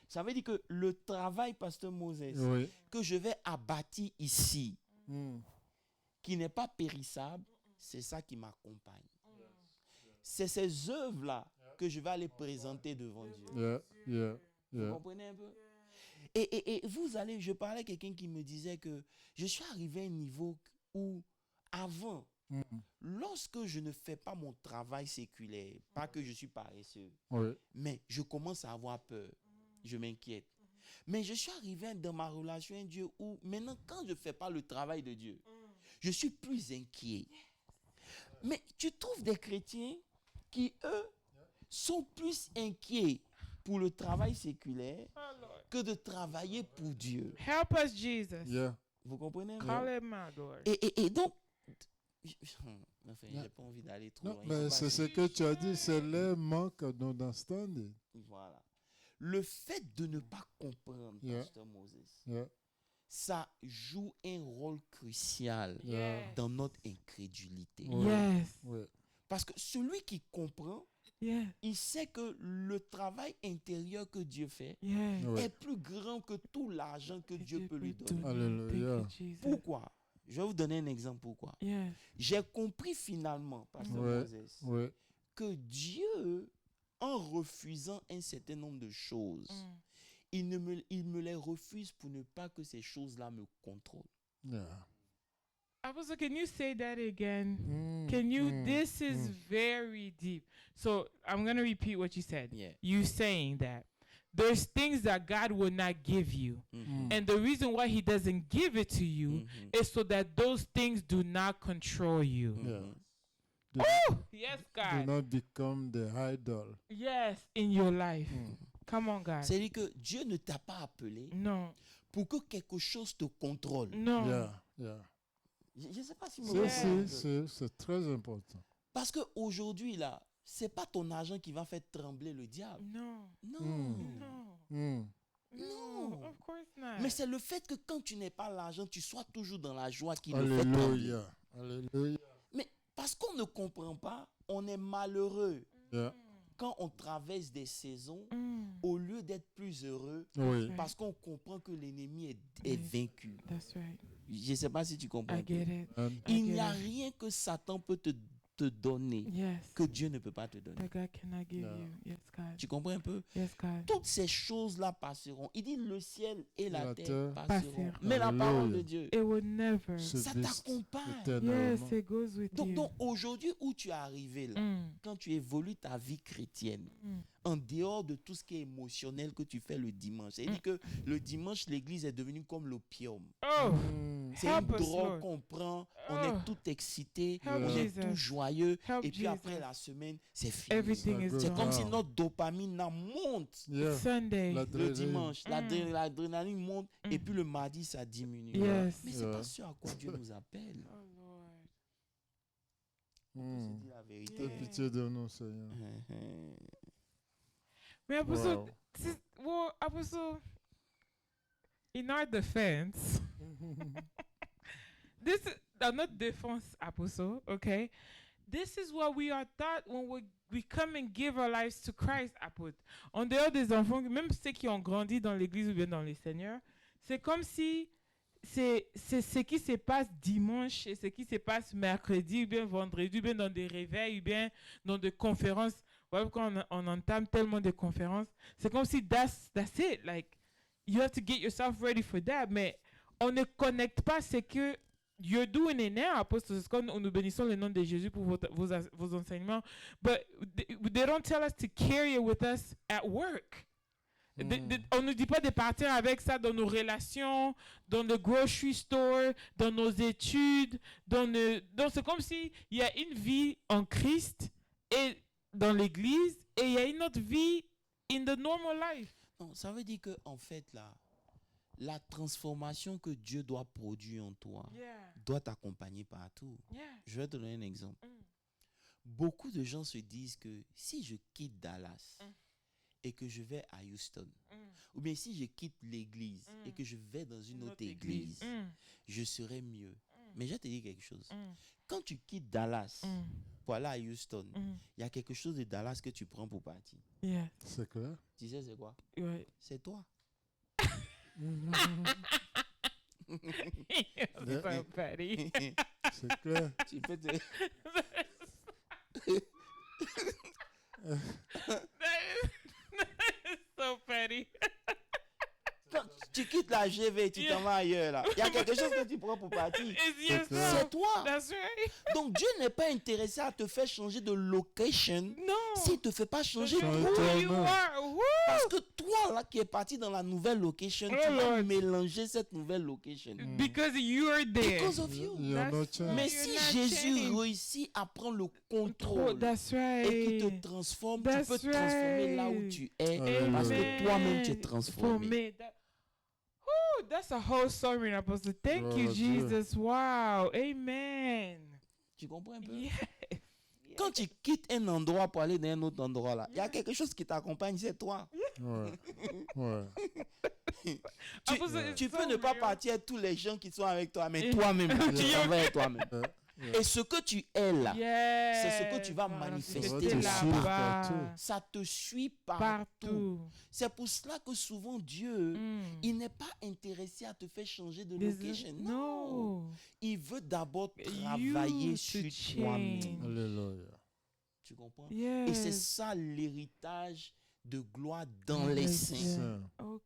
Ça veut dire que le travail, Pasteur Moses, Oui. que je vais abattre ici, Mm. qui n'est pas périssable, c'est ça qui m'accompagne. C'est ces œuvres-là que je vais aller présenter devant Dieu. Yeah. Yeah. Vous Yeah. comprenez un peu? Et vous allez, je parlais à quelqu'un qui me disait que je suis arrivé à un niveau où, avant, Mm. lorsque je ne fais pas mon travail séculaire, pas que je suis paresseux, Oui. mais je commence à avoir peur. Je m'inquiète. Mais je suis arrivé dans ma relation avec Dieu où maintenant, quand je ne fais pas le travail de Dieu, je suis plus inquiet. Mais tu trouves des chrétiens qui, eux, sont plus inquiets pour le travail séculaire que de travailler pour Dieu. Help us, Jesus. Yeah. Vous comprenez? Call him out, Lord. Et donc, enfin, Yeah. j'ai pas envie d'aller trop Non, loin. mais c'est ce que tu as dit, c'est le manque d'understanding. Voilà. Le fait de ne pas comprendre, Yeah. Pasteur Moses, Yeah. ça joue un rôle crucial Yeah. dans notre incrédulité. Ouais. Yes. Oui. Parce que celui qui comprend, Yes. il sait que le travail intérieur que Dieu fait Yes. Ouais. est plus grand que tout l'argent que Dieu peut lui donner. Alléluia. Thank you, Jesus. Pourquoi? Je vais vous donner un exemple pourquoi. Yes. J'ai compris finalement, Pasteur Ouais. Moses, Oui. que Dieu, en refusant un certain nombre de choses, il me les refuse pour ne pas que ces choses-là me contrôlent. Yeah. Apostle, can you say that again? Mm. Can you? Mm. This is Mm. very deep. So I'm going to repeat what you said. Yeah. You saying that there's things that God will not give you. Mm. And the reason why he doesn't give it to you Mhm. is so that those things do not control you. Yeah. Mhm. Do, Yes, do God. not become the idol. Yes, in your life. Mm. Come on, God. C'est-à-dire que Dieu ne t'a pas appelé No. pour que quelque chose te contrôle. No. Yeah. Yeah. Je ne sais pas si vous C'est, me Yeah. comprenez. c'est très important. Parce qu'aujourd'hui, là, ce n'est pas ton argent qui va faire trembler le diable. No. Non. Mm. No. Mm. No. Non. Of course not. Mais c'est le fait que quand tu n'es pas l'argent, tu sois toujours dans la joie qui le fait trembler. Alléluia. Alléluia. Mais parce qu'on ne comprend pas, on est malheureux. Yeah. Quand on traverse des saisons, Mm. au lieu d'être plus heureux, Oui. parce qu'on comprend que l'ennemi est vaincu. That's right. Je ne sais pas si tu comprends. I get it. And I Il n'y get a it. rien que Satan peut te donner Yes. que Dieu ne peut pas te donner. That God cannot give Yeah. you. Yes, God. Tu comprends un peu? Yes, God. Toutes ces choses-là passeront. Il dit le ciel et la La terre terre passeront. passeront. Mais la parole Alléluia. de Dieu, It will never. se ça viste t'accompagne. Yes, éternellement. it goes with Donc, you. donc aujourd'hui où tu es arrivé là, Mm. quand tu évolues ta vie chrétienne, Mm. en dehors de tout ce qui est émotionnel que tu fais le dimanche, c'est-à-dire que le dimanche, l'église est devenue comme l'opium. Oh. Mm. C'est une Help us, drogue Lord. qu'on prend, on Oh. est tout excité, Help on est Jesus. tout joyeux, Help et puis après Jesus. la semaine, c'est fini. Everything is C'est C'est comme gone. si Wow. notre dopamine là, monte Yeah. Sunday. le L'adrénaline. dimanche, Mm. l'adrénaline monte, Mm. et puis le mardi, ça diminue. Yes. Mais c'est Yeah. pas ce à quoi Dieu nous appelle. Oh Lord. On Mm. se dit la vérité. Aie pitié de nous, Seigneur. Mais Apostle, Wow. well, Apostle, in our defense, this is not defense, Apostle, okay? This is what we are taught when we come and give our lives to Christ, Apostle. En dehors des enfants, même ceux qui ont grandi dans l'église ou bien dans le Seigneur, c'est comme si c'est ce qui se passe dimanche et ce qui se passe mercredi ou bien vendredi ou bien dans des réveils ou bien dans des conférences. Voilà pourquoi on entame tellement de conférences. C'est comme si that's it. Like, you have to get yourself ready for that. Mais on ne connecte pas ce que you're doing it now, apôtre. C'est comme nous bénissons le nom de Jésus pour vos enseignements. But they don't tell us to carry it with us at work. On ne nous dit pas de partir avec ça dans nos relations, dans le grocery store, dans nos études. Donc c'est comme s'il y a une vie en Christ et dans l'église et il y a une autre vie in the normal life. Non, ça veut dire que en fait, là, la transformation que Dieu doit produire en toi doit t'accompagner partout. Je vais te donner un exemple. Beaucoup de gens se disent que si je quitte Dallas et que je vais à Houston, ou bien si je quitte l'église et que je vais dans une autre église, je serai mieux. Mais je vais te dire quelque chose. Quand tu quittes Dallas pour aller à Houston, il y a quelque chose de Dallas que tu prends pour partir. C'est clair. Tu sais c'est quoi? C'est toi. So petty. C'est clair. Tu peux te... So petty. Quand tu quittes la GV, tu t'en vas ailleurs là. Il y a quelque chose que tu prends pour partir. C'est toi. That's right. Donc Dieu n'est pas intéressé à te faire changer de location Non. s'il ne te fait pas changer de Who you are. Woo. Parce que toi là qui es parti dans la nouvelle location, tu vas mélanger cette nouvelle location. Because you're there. Because of you. Il y a no chance. Mais You're si not Jésus changed. réussit à prendre le contrôle That's right. et qu'il te transforme, tu That's peux te transformer là où right. tu es Amen. parce que toi-même tu es For transformé. me, that's a whole sermon, Apostle. Thank you, Oh, Dieu. Jesus. Wow. Amen. Tu comprends un peu? Yeah. Quand tu quittes un endroit pour aller dans un autre endroit là, il y a quelque chose qui t'accompagne, c'est toi. Ouais. Ouais. Tu peux ne pas partir avec tous les gens qui sont avec toi, mais Yeah. toi-même, tu t'en vas avec toi-même. Yeah. Et ce que tu es là, Yes. c'est ce que tu vas Voilà, manifester c'était te là-bas. suivre partout. ça te suit partout. Partout. C'est pour cela que souvent Dieu, il n'est pas intéressé à te faire changer de location. Non. No. Il veut d'abord You travailler to sur change. toi-même. Alléluia. Tu comprends? Yes. Et c'est ça l'héritage de gloire dans les Yes. saints. Saint. OK.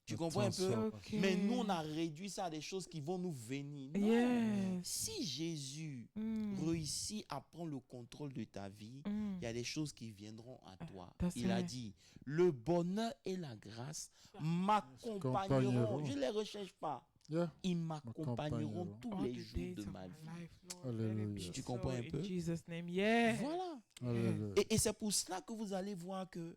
Tu comprends un peu? OK. Mais nous, on a réduit ça à des choses qui vont nous venir. Non. Yes. Si Jésus réussit à prendre le contrôle de ta vie, il y a des choses qui viendront à toi. that's Il a right. dit, le bonheur et la grâce m'accompagneront. M'accompagneront. Je ne les recherche pas. Yeah. Ils m'accompagneront M'accompagneront. tous All les the jours days de of ma my vie. life, Lord. Alléluia. Let it be Tu comprends un so peu? In Jesus' name. Yeah. Voilà. Alléluia. Et c'est pour cela que vous allez voir que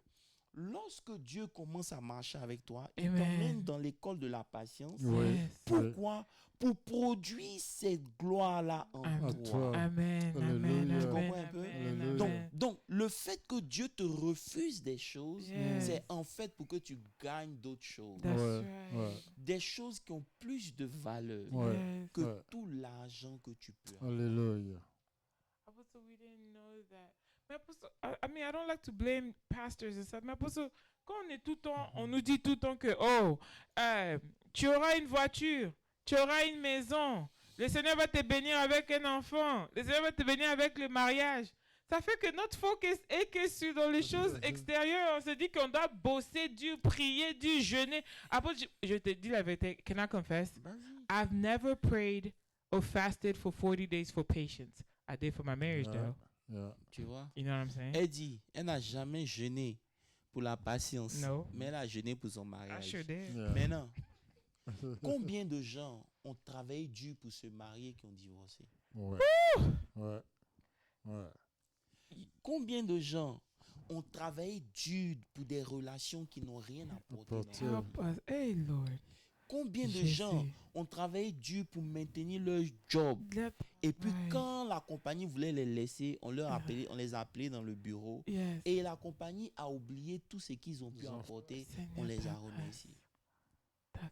lorsque Dieu commence à marcher avec toi, il Amen. t'emmène dans l'école de la patience. Oui. Yes. Pourquoi? Pour produire cette gloire-là en Amen. toi. toi. Amen. Alléluia. Amen. Tu comprends Amen. un peu? Amen. Alléluia. Amen. Donc, le fait que Dieu te refuse des choses, Yes. c'est en fait pour que tu gagnes d'autres choses. That's Ouais, right. ouais. Des choses qui ont plus de valeur Ouais. Yes. que Ouais. tout l'argent que tu peux avoir. Alléluia. Apostle, we didn't know that. Mais Apostle, I mean, I don't like to blame pastors and stuff. Mais Apostle, quand on est tout le temps, on nous dit tout le temps que, tu auras une voiture, tu auras une maison, le Seigneur va te bénir avec un enfant, le Seigneur va te bénir avec le mariage. Ça fait que notre focus est que sur dans les choses extérieures. On se dit qu'on doit bosser dur, prier dur, jeûner. Après, je te dis la vérité. Can I confess? I've never prayed or fasted for 40 days for patience. I did for my marriage, Yeah. though. Yeah. Tu vois? You know what I'm saying? Elle dit, elle n'a jamais jeûné pour la patience, No. mais elle a jeûné pour son I mariage. sure did. Yeah. Maintenant, combien de gens ont travaillé dur pour se marier qui ont divorcé? Ouais. Ouais. Ouais. Combien de gens ont travaillé dur pour des relations qui n'ont rien apporté? Apporté. dans leur Help vie? us. Hey, Lord. Combien de Jésus. gens ont travaillé dur pour maintenir leur job? Let- Et puis Ouais. quand la compagnie voulait les laisser, on les a appelés dans le bureau. Yes. Et la compagnie a oublié tout ce qu'ils ont pu Ils ont- apporter. Seigneur, On les a ta grâce, remerciés. ta grâce.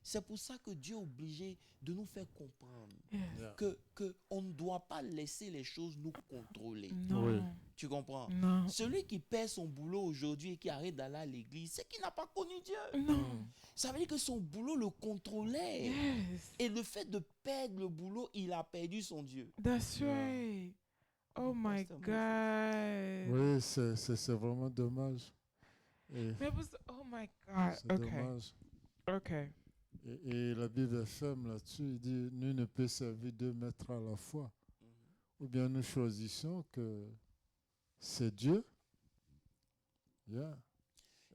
C'est pour ça que Dieu est obligé de nous faire comprendre Yes. Yeah. que on ne doit pas laisser les choses nous contrôler. Non. Oui. Tu comprends? Non. Celui qui perd son boulot aujourd'hui et qui arrête d'aller à l'église, c'est qu'il n'a pas connu Dieu. Non. Ça veut dire que son boulot le contrôlait. Yes. Et le fait de perdre le boulot, il a perdu son Dieu. That's Yeah. right. Oh my Pasteur God. Oui, c'est vraiment dommage. Et Mais oh my God. c'est Okay. dommage. Okay. Et la Bible est ferme là-dessus. Il dit, nul ne peut servir 2 maîtres à la fois. Ou bien nous choisissons que c'est Dieu. Yeah.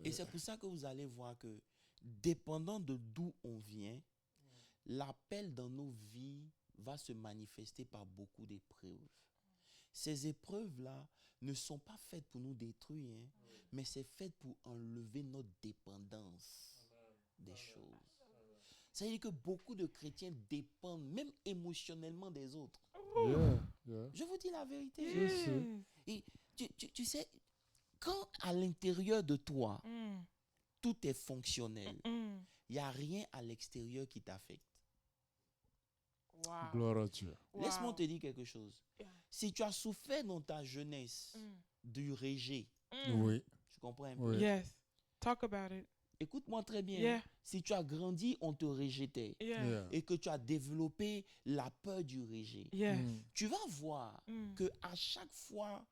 Et c'est pour ça que vous allez voir que, dépendant de d'où on vient, l'appel dans nos vies va se manifester par beaucoup d'épreuves. Ces épreuves-là ne sont pas faites pour nous détruire, hein, mais c'est fait pour enlever notre dépendance des choses. Ça veut dire que beaucoup de chrétiens dépendent, même émotionnellement, des autres. Yeah. Je vous dis la vérité. Yes. Et tu sais, quand à l'intérieur de toi, tout est fonctionnel, il n'y a rien à l'extérieur qui t'affecte. Wow. Gloire à Dieu. Wow. Laisse-moi te dire quelque chose. Yeah. Si tu as souffert dans ta jeunesse du rejet, Oui. tu comprends un peu? Oui. Yes. Talk about it. Écoute-moi très bien. Yeah. Si tu as grandi, on te rejetait. Yeah. Yeah. Et que tu as développé la peur du rejet. Yes. Tu vas voir que à chaque fois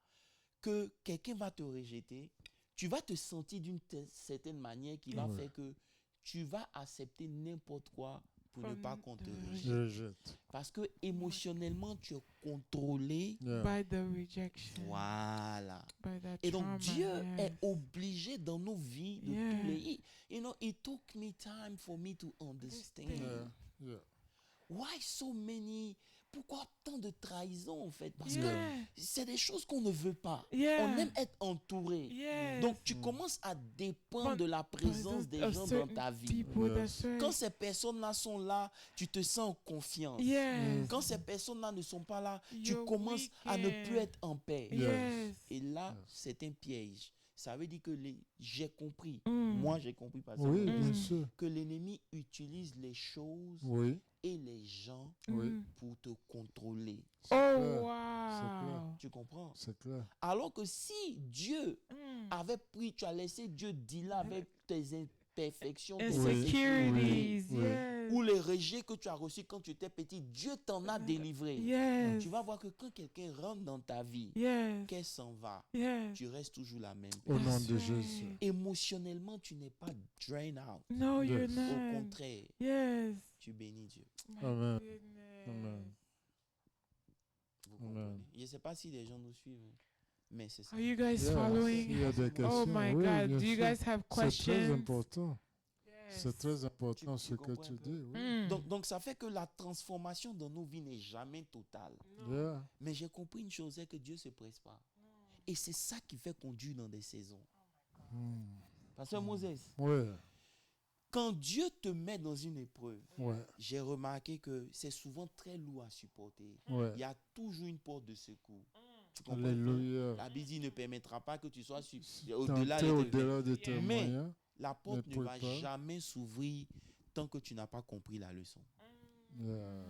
que quelqu'un va te rejeter, tu vas te sentir d'une certaine manière qui va Ouais. faire que tu vas accepter n'importe quoi pour ne From pas qu'on te the rejette. Je rejette. Parce que émotionnellement, tu es contrôlé. Yeah. By the rejection. Voilà. By that Et donc trauma, Dieu yes. est obligé dans nos vies de Yeah. tous les... You know, it took me time for me to understand. Yeah. Yeah. Why so many... Pourquoi tant de trahison en fait? Parce Yeah. que c'est des choses qu'on ne veut pas. Yeah. On aime être entouré. Yes. Donc tu commences à dépendre de la présence des Of gens dans certain ta vie. people, Yes. that's right. Quand ces personnes-là sont là, tu te sens en confiance. Yes. Quand ces personnes-là ne sont pas là, tu You're commences à ne plus weakened. être en paix. Yes. Et là, c'est un piège. Ça veut dire que j'ai compris. Mm. Moi, j'ai compris parce Oui, que, bien sûr. que l'ennemi utilise les choses Oui. et les gens Oui. Mm. pour te contrôler. C'est Oh, clair. wow. Tu comprends? C'est clair. Alors que si Dieu Mm. avait pris, tu as laissé Dieu dealer avec tes imperfections, tes Oui. Insecurities. Oui. Yes. ou les rejets que tu as reçus quand tu étais petit, Dieu t'en a délivré. Yes. Tu vas voir que quand quelqu'un rentre dans ta vie, Yes. qu'elle s'en va, Yes. tu restes toujours la même Au nom personne. de That's Jésus. right. Émotionnellement, tu n'es pas drain out. No, you're Yes. Au not. contraire, Yes. tu bénis Dieu. My Amen. goodness. Amen. Vous Amen. comprenez? Je ne sais pas si les gens nous suivent, mais c'est ça. Are you guys Yeah. following? Il y a des questions. Oh my Oui, God. bien Do you sûr. guys have C'est très questions? important. Yes. C'est très important Tu ce que comprends tu un peu? dis. Oui. Mm. Donc, ça fait que la transformation dans nos vies n'est jamais totale. Yeah. Mais j'ai compris une chose, c'est que Dieu ne se presse pas. Et c'est ça qui fait conduire dans des saisons. Mm. Pasteur Moses, Ouais. quand Dieu te met dans une épreuve, Ouais. j'ai remarqué que c'est souvent très lourd à supporter. Ouais. Il y a toujours une porte de secours. Tu comprends un peu? Alléluia. La Bible dit, ne permettra pas que tu sois au-delà Tenter de tes au-delà de tes Mais- moyens. La porte Ne ne peut va pas. jamais s'ouvrir tant que tu n'as pas compris la leçon. Yeah.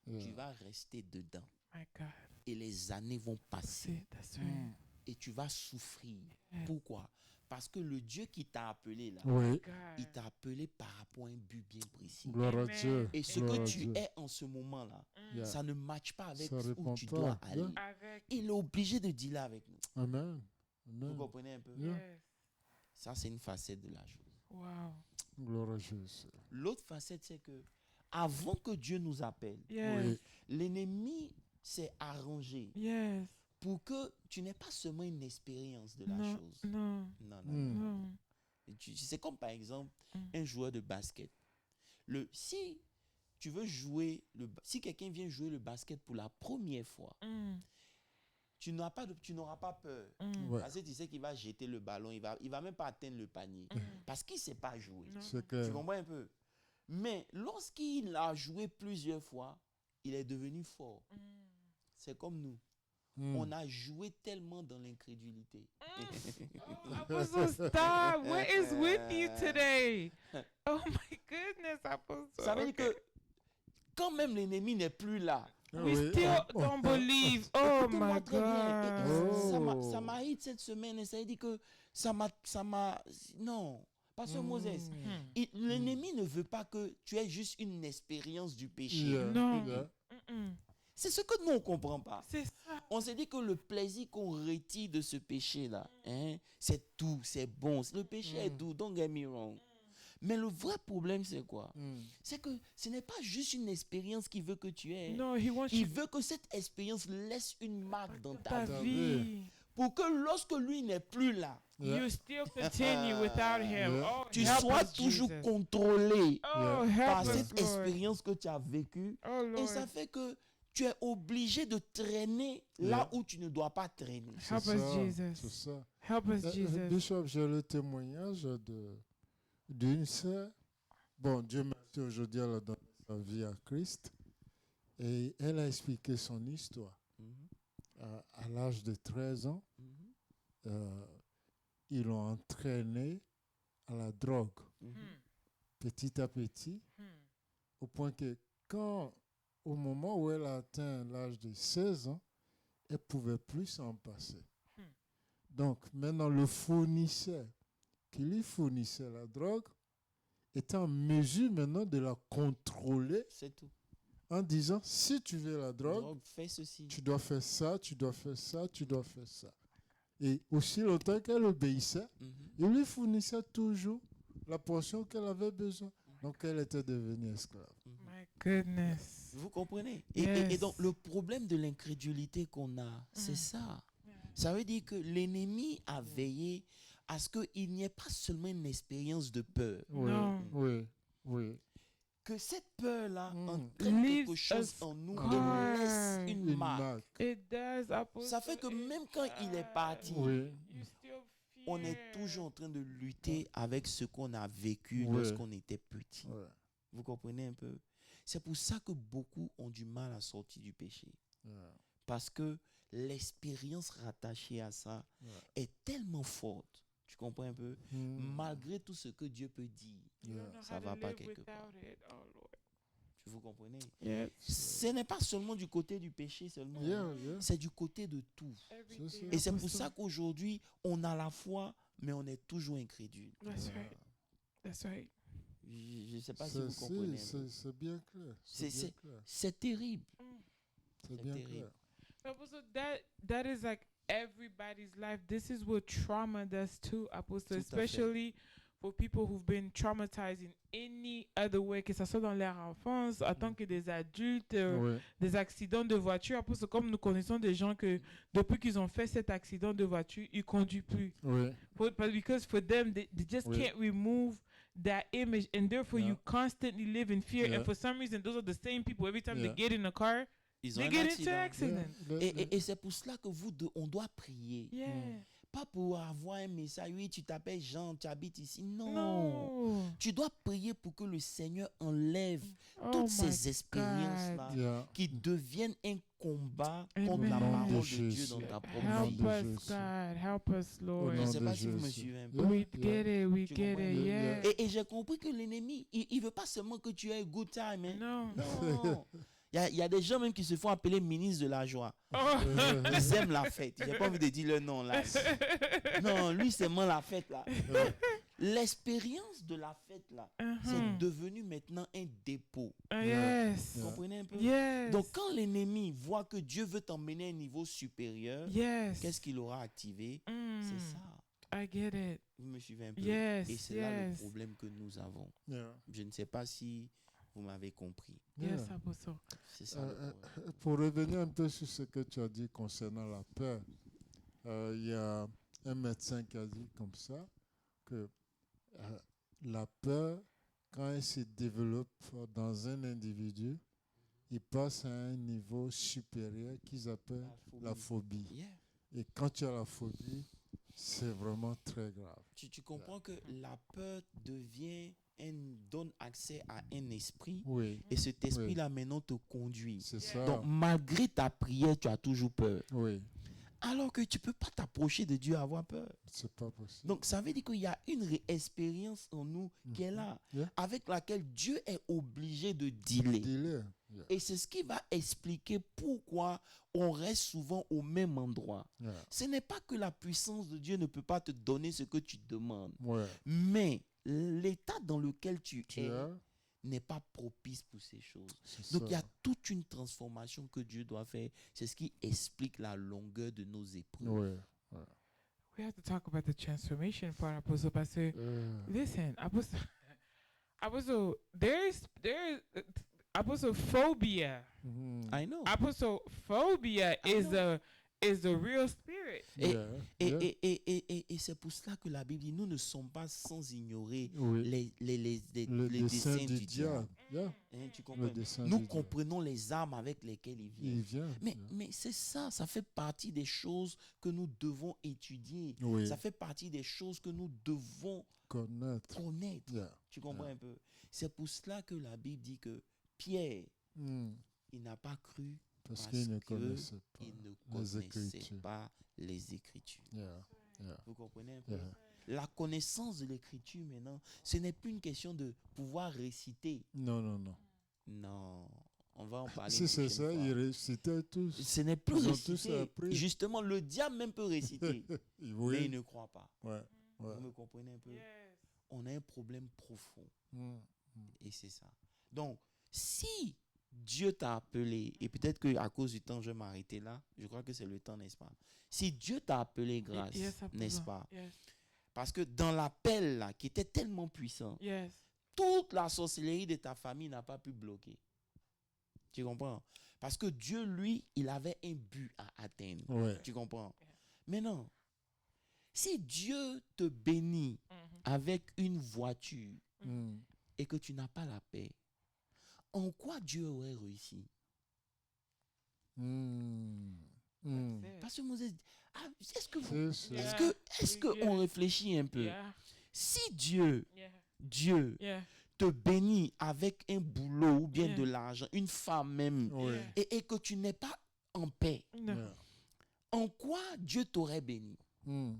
Yeah. Tu vas rester dedans. My God. Et les années vont passer. That's right. Mm. Et tu vas souffrir. Yeah. Pourquoi? Parce que le Dieu qui t'a appelé là, Oui. God. il t'a appelé par rapport à un but bien précis. Gloire à Amen. Dieu. Et ce Gloire que à tu Dieu. es en ce moment-là, Yeah. ça ne matche pas avec Ça où répond tu pas. dois aller. Yeah. Avec. Il est obligé de dealer avec nous. Amen. Vous Amen. comprenez un peu? Yeah. Yes. Ça, c'est une facette de la chose. Wow. Gloire à Jésus. L'autre facette, c'est que avant que Dieu nous appelle, Yes. Oui. l'ennemi s'est arrangé Yes. pour que tu n'aies pas seulement une expérience de la No. chose. No. Non, non. Mm. No. C'est comme par exemple Mm. un joueur de basket. Si tu veux jouer, si quelqu'un vient jouer le basket pour la première fois, Mm. tu n'auras pas peur. Mm. Ouais. Parce que tu sais qu'il va jeter le ballon, il va même pas atteindre le panier. Parce qu'il ne sait pas jouer. No. C'est Tu clair. comprends un peu? Mais lorsqu'il a joué plusieurs fois, il est devenu fort. Mm. C'est comme nous. Mm. On a joué tellement dans l'incrédulité. Apostle, stop. What is with you today? Oh my goodness, Apostle. Ça veut dire Okay. que quand même l'ennemi n'est plus là, We Oui. still Oh. don't believe. Oh écoutez-moi my très bien. God. Oh. Ça m'a hit cette semaine et ça veut dire que ça m'a... Non. Pasteur Moses, l'ennemi ne veut pas que tu aies juste une expérience du péché. Yeah. Non. Yeah. Mm-mm. C'est ce que nous, on ne comprend pas. C'est ça. On s'est dit que le plaisir qu'on retire de ce péché-là, hein, c'est tout, c'est bon. Le péché est doux, don't get me wrong. Mais le vrai problème, c'est quoi? C'est que ce n'est pas juste une expérience qu'il veut que tu aies. No, he wants Il you veut que cette expérience laisse une marque dans ta ta vie. vie. Pour que lorsque lui n'est plus là, You still continue without him. Yeah. Oh, tu help sois us, toujours Jesus. contrôlé Oh, par help us, cette Lord. expérience que tu as vécue. Oh, Et Lord. ça fait que tu es obligé de traîner là où tu ne dois pas traîner. Help us, c'est Jesus. ça. Help us, Jesus. Bishop, j'ai le témoignage d'une sœur. Bon, Dieu merci, aujourd'hui, elle a donné sa vie à Christ. Et elle a expliqué son histoire. À l'âge de 13 ans, ils l'ont entraînée à la drogue, petit à petit, au point que au moment où elle a atteint l'âge de 16 ans, elle ne pouvait plus s'en passer. Donc, maintenant, le fournisseur qui lui fournissait la drogue est en mesure maintenant de la contrôler C'est tout. en disant, si tu veux la drogue, Fais ceci. tu dois faire ça, tu dois faire ça, tu dois faire ça. Et aussi longtemps qu'elle obéissait, il lui fournissait toujours la portion qu'elle avait besoin. Donc, elle était devenue esclave. My goodness. Vous comprenez? Yes. Et donc, le problème de l'incrédulité qu'on a, c'est ça. Ça veut dire que l'ennemi a veillé à ce qu'il n'y ait pas seulement une expérience de peur. Oui, Non. oui, oui. Que cette peur-là entraîne quelque Leaves chose us en nous scarred. et laisse une marque. It does. Apostle, Ça fait que it même quand il est parti, Oui. you still on est fear. toujours en train de lutter avec ce qu'on a vécu Ouais. lorsqu'on était petit. Ouais. Vous comprenez un peu? C'est pour ça que beaucoup ont du mal à sortir du péché. Yeah. Parce que l'expérience rattachée à ça est tellement forte. Tu comprends un peu? Malgré tout ce que Dieu peut dire, You don't know ça how to va pas live quelque part. without it. Oh, Lord. Vous comprenez? Yes. Ce n'est pas seulement du côté du péché seulement. Yeah, yeah. C'est du côté de tout. Everything, Et c'est pour Apostle. ça qu'aujourd'hui, on a la foi, mais on est toujours incrédule. That's right. That's right. Je ne sais pas si vous comprenez. un peu. C'est bien clair. C'est C'est- bien clair. C'est terrible. C'est bien terrible. clair. Apostle, that is like everybody's life. This is what trauma does too, Apostle, Tout à fait. especially for people who've been traumatized in any other way, que ce soit dans leur enfance, en tant que des adultes, Oui. des accidents de voiture. Apostle, comme nous connaissons des gens que depuis qu'ils ont fait cet accident de voiture, ils conduisent plus. Oui. But because for them, they just Oui. can't remove that image, and therefore Yeah. you constantly live in fear. Yeah. And for some reason, those are the same people. Every time Yeah. they get in a car, Ils ont they un get into accident. accident. Et c'est pour cela que on doit prier. Yeah. Pas pour avoir un message, oui, tu t'appelles Jean, tu habites ici. Non. No. Tu dois prier pour que le Seigneur enlève Oh toutes my ces expériences-là Yeah. qui deviennent un combat Amen. contre la Au nom parole de de Dieu Jésus. dans ta propre Help vie. Help de us, Jésus. God. Help us, Lord. Au Je nom ne sais de pas si vous me Jésus. suivez un peu. Yeah, We yeah. get it. We Tu get comprends? it. Yeah. Yeah. Et j'ai compris que l'ennemi, il ne veut pas seulement que tu aies un good time. Hein. No. Non. Il y a des gens même qui se font appeler ministres de la joie. Oh. Ils aiment la fête. J'ai pas envie de dire le nom là. Non, lui, c'est moins la fête là. L'expérience de la fête là, c'est devenu maintenant un dépôt. Yes. Vous comprenez un peu? Yes. Donc, quand l'ennemi voit que Dieu veut t'emmener à un niveau supérieur, Yes. qu'est-ce qu'il aura activé? C'est ça. I get it. Vous me suivez un peu? Yes. Et c'est là le Yes. problème que nous avons. Yeah. Je ne sais pas si vous m'avez compris. Yes, Yeah. Apostle. C'est ça. le problème. Pour revenir un peu sur ce que tu as dit concernant la peur, il y a un médecin qui a dit comme ça que la peur, quand elle se développe dans un individu, il passe à un niveau supérieur qu'ils appellent la phobie. Yeah. Et quand tu as la phobie, c'est vraiment très grave. Tu comprends que la peur donne accès à un esprit Oui, et cet esprit-là maintenant te conduit. c'est ça. Donc, malgré ta prière, tu as toujours peur. Oui, Alors que tu ne peux pas t'approcher de Dieu à avoir peur. c'est pas possible. Donc, ça veut dire qu'il y a une expérience en nous qui est là, Yeah. avec laquelle Dieu est obligé de dealer. Dis-le. Yeah. Et c'est ce qui va expliquer pourquoi on reste souvent au même endroit. Yeah. Ce n'est pas que la puissance de Dieu ne peut pas te donner ce que tu demandes, Ouais. mais l'état dans lequel tu Tu es as n'est pas propice pour ces choses. C'est Donc, il y a ça. toute une transformation que Dieu doit faire. C'est ce qui explique la longueur de nos épreuves. Ouais. We have to talk about the transformation part, Apostle, parce que, listen, Apostle, Apostle, Apostle, phobia. Mhm. I know. Apostle, phobia I is know. a real spirit. Yeah, Et, yeah. et c'est pour cela que la Bible dit, nous ne sommes pas sans ignorer Oui. les Le desseins dessein du diable. Yeah. Hein, tu Le comprends? dessein Nous du diable. comprenons les armes avec lesquelles il vient. Il vient. Mais c'est ça fait partie des choses que nous devons étudier. Oui. Ça fait partie des choses que nous devons Connaître. connaître. Yeah. Tu comprends un peu? C'est pour cela que la Bible dit que Pierre, Mm. il n'a pas cru Parce parce qu'il ne que connaissait pas il ne les connaissait Écritures. pas les Écritures. Yeah. Yeah. Vous comprenez un peu? Yeah. La connaissance de l'Écriture maintenant, ce n'est plus une question de pouvoir réciter. Non, non, non. Non, on va en parler Si une c'est prochaine ça, fois. ils récitaient tous. Ce n'est plus Ils ont tous réciter. appris. Justement, le diable même peut réciter, mais il Oui. ne croit pas. Ouais. Ouais. Vous me comprenez un peu? Yes. On a un problème profond Mm. et c'est ça. Donc, si Dieu t'a appelé, et peut-être qu'à cause du temps, je vais m'arrêter là, je crois que c'est le temps, n'est-ce pas? Si Dieu t'a appelé grâce, Yes, Apostle. n'est-ce pas? Yes. Parce que dans l'appel là, qui était tellement puissant, Yes. toute la sorcellerie de ta famille n'a pas pu bloquer. Tu comprends? Parce que Dieu, lui, il avait un but à atteindre. Ouais. Tu comprends? Maintenant, si Dieu te bénit Mhm. avec une voiture Mm. et que tu n'as pas la paix, en quoi Dieu aurait réussi? Mm. Mm. That's it. Parce que Moses dit, ah, est-ce que C'est ça. Yeah. est-ce que Yeah. on réfléchit un peu? Yeah. Si Dieu Yeah. te bénit avec un boulot ou bien Yeah. de l'argent, une femme même, Ouais. et que tu n'es pas en paix, No. Yeah. en quoi Dieu t'aurait béni? Mm.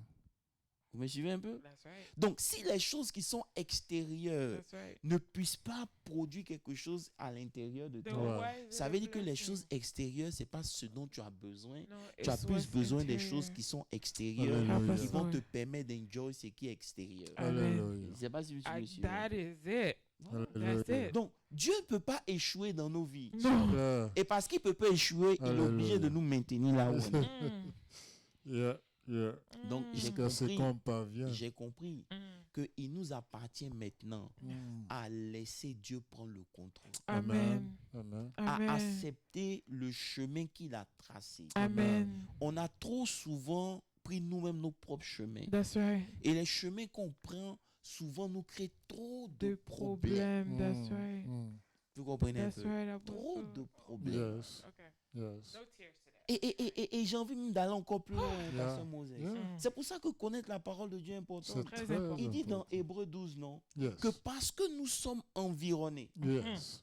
Vous me suivez un peu? That's right. Donc, si les choses qui sont extérieures That's right. ne puissent pas produire quelque chose à l'intérieur de The toi, Ouais. wise ça is veut a dire que les blessing. choses extérieures, ce n'est pas ce dont tu as besoin. No, Tu as it's plus what's besoin des interior. choses qui sont extérieures, Alléluia. qui vont te Apostle. permettre d'enjoy ce qui est extérieur. Amen. Alléluia. Je ne sais pas si vous me suivez. That is it. Voilà. That's Alléluia. it. Donc, Dieu ne peut pas échouer dans nos vies. No. Yeah. Et parce qu'il ne peut pas échouer, il est obligé Alléluia. de nous maintenir là où on est. Mm. Yeah. Yeah. Donc, j'ai Jusqu'à ce compris, qu'on parvient. j'ai compris Mm. qu'il nous appartient maintenant Mm. à laisser Dieu prendre le contrôle, Amen. Amen. Amen. à accepter le chemin qu'il a tracé. Amen. On a trop souvent pris nous-mêmes nos propres chemins. That's right. Et les chemins qu'on prend souvent nous créent trop de The problèmes. problem. That's right. Mm. Vous comprenez un That's peu? right, Trop Apostle. de problèmes. Yes. Okay. Yes. No tears today. Et j'ai envie même d'aller encore plus loin, Yeah. Pasteur Moses. Yeah. Mm. C'est pour ça que connaître la parole de Dieu est important. C'est Très très important. Il dit dans important. Hébreux 12, non? Yes. Que parce que nous sommes environnés. Yes.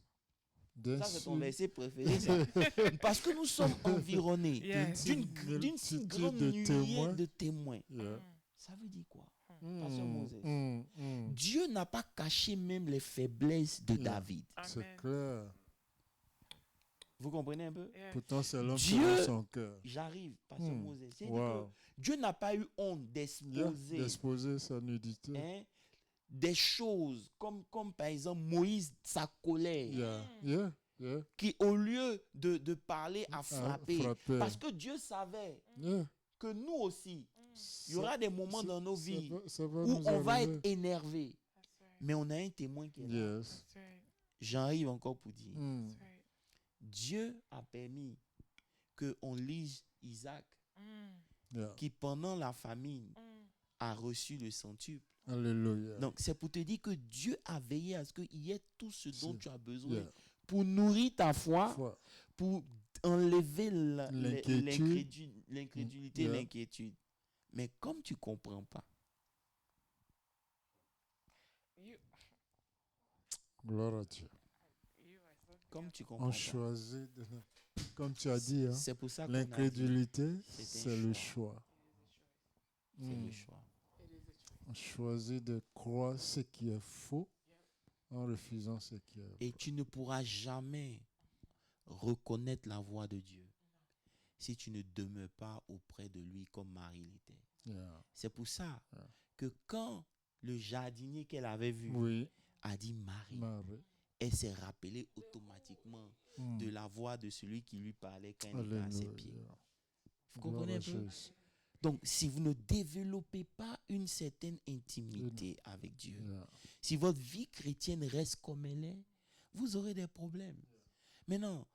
Bien Ça, c'est ton sûr. verset préféré, ça. Parce que nous sommes environnés Yes. d'une si multitude grande de nuée témoins. de témoins. Yeah. Ça veut dire quoi? Mm. Pasteur Moses. Mm. Mm. Dieu n'a pas caché même les faiblesses de Yeah. David. C'est Amen. clair. Vous comprenez un peu? Yeah. Pourtant, c'est l'homme Dieu- selon son cœur. J'arrive, Pasteur Mm. Moses. C'est-à-dire Wow. que Dieu n'a pas eu honte Yeah. d'exposer D'exposer sa nudité. hein, des choses comme par exemple Moïse, sa colère, Yeah. Yeah. Yeah. qui au lieu de parler a frappé. Frapper. Parce que Dieu savait Yeah. que nous aussi, il y aura des moments dans nos vies ça va où nous on va arriver. être énervé. That's right. Mais on a un témoin qui est là. Yes. That's right. J'arrive encore pour dire. Mm. That's right. Dieu a permis qu'on lise Isaac, Mm. Yeah. qui pendant la famine Mm. a reçu le centuple. Alléluia. Donc c'est pour te dire que Dieu a veillé à ce qu'il y ait tout ce dont C'est- tu as besoin Yeah. pour nourrir ta foi, Foi. pour enlever L'inquiétude. l'incrédulité, Yeah. l'inquiétude. Mais comme tu ne comprends pas, You Gloire à Dieu. are so comme tu comprends On pas, choisit, comme tu as dit, hein, c'est pour ça qu'on a dit, l'incrédulité, c'est un c'est le choix. choix. c'est Mm. le choix. It is a choice. On choisit de croire ce qui est faux en refusant ce qui est Et tu ne pourras jamais reconnaître la voix de Dieu si tu ne demeures pas auprès de lui comme Marie l'était. Yeah. C'est pour ça Yeah. que quand le jardinier qu'elle avait vu Oui, a dit Marie, Marie. elle s'est rappelée automatiquement de la voix de celui qui lui parlait quand elle était à ses pieds. Vous comprenez un peu? Donc, si vous ne développez pas une certaine intimité avec Dieu, si votre vie chrétienne reste comme elle est, vous aurez des problèmes. Maintenant,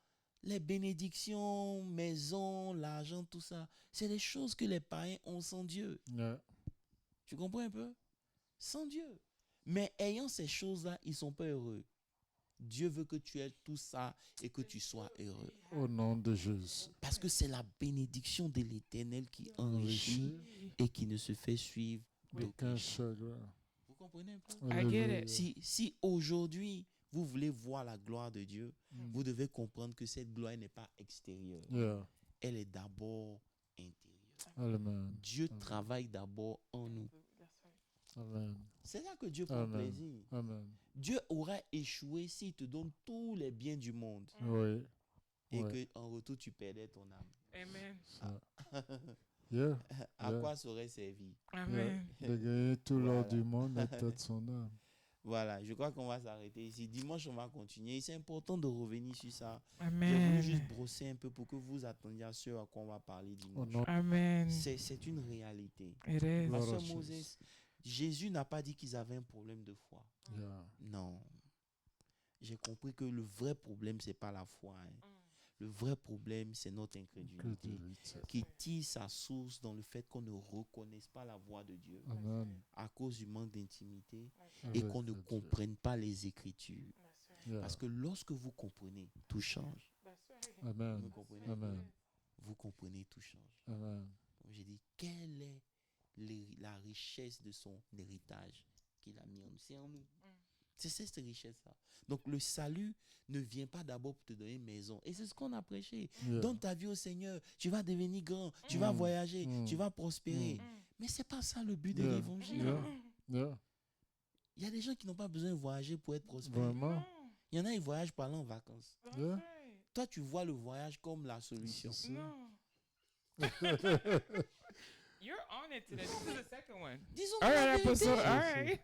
les bénédictions, maisons, l'argent, tout ça, c'est des choses que les païens ont sans Dieu. Tu comprends un peu? Sans Dieu. Mais ayant ces choses-là, ils ne sont pas heureux. Dieu veut que tu aies tout ça et que tu sois heureux. Au nom de Jésus. Parce que c'est la bénédiction de l'Éternel qui enrichit et qui ne se fait suivre d'aucun chagrin. Vous comprenez un peu? I get it. Si aujourd'hui, vous voulez voir la gloire de Dieu, vous devez comprendre que cette gloire n'est pas extérieure. Elle est d'abord intérieure. Amen. Dieu travaille d'abord en nous. Amen. C'est là que Dieu prend plaisir. Amen. Dieu aurait échoué s'il te donne tous les biens du monde. Oui. Et qu'en retour, tu perdais ton âme. Amen. À quoi ça aurait servi? Amen. De gagner tout l'or du monde et perdre son âme. Voilà, je crois qu'on va s'arrêter ici. Dimanche, on va continuer. C'est important de revenir sur ça. Amen. Je voulais juste brosser un peu pour que vous attendiez à ce à quoi on va parler dimanche. Amen. C'est une réalité. It is. Pasteur Moses, Jésus n'a pas dit qu'ils avaient un problème de foi. Non. J'ai compris que le vrai problème, ce n'est pas la foi. Le vrai problème, c'est notre incrédulité qui tire sa source dans le fait qu'on ne reconnaisse pas la voix de Dieu à cause du manque d'intimité et qu'on ne comprenne pas les Écritures. Parce que lorsque vous comprenez, tout change. Amen. Vous comprenez? Vous comprenez, tout change. Amen. J'ai dit, quelle est la richesse de son héritage qu'il a mis en nous? C'est en nous. C'est cette richesse-là. Donc le salut ne vient pas d'abord pour te donner une maison. Et c'est ce qu'on a prêché. Donne ta vie au Seigneur. Tu vas devenir grand. Tu vas voyager. Tu vas prospérer. Mais ce n'est pas ça le but de l'évangile. Il y a des gens qui n'ont pas besoin de voyager pour être prospères. Vraiment? Il y en a qui voyagent pour aller en vacances. Yeah. Toi, tu vois le voyage comme la solution. No. You're on it today. This is the second one. Disons All la right, vérité. Apostle. All right.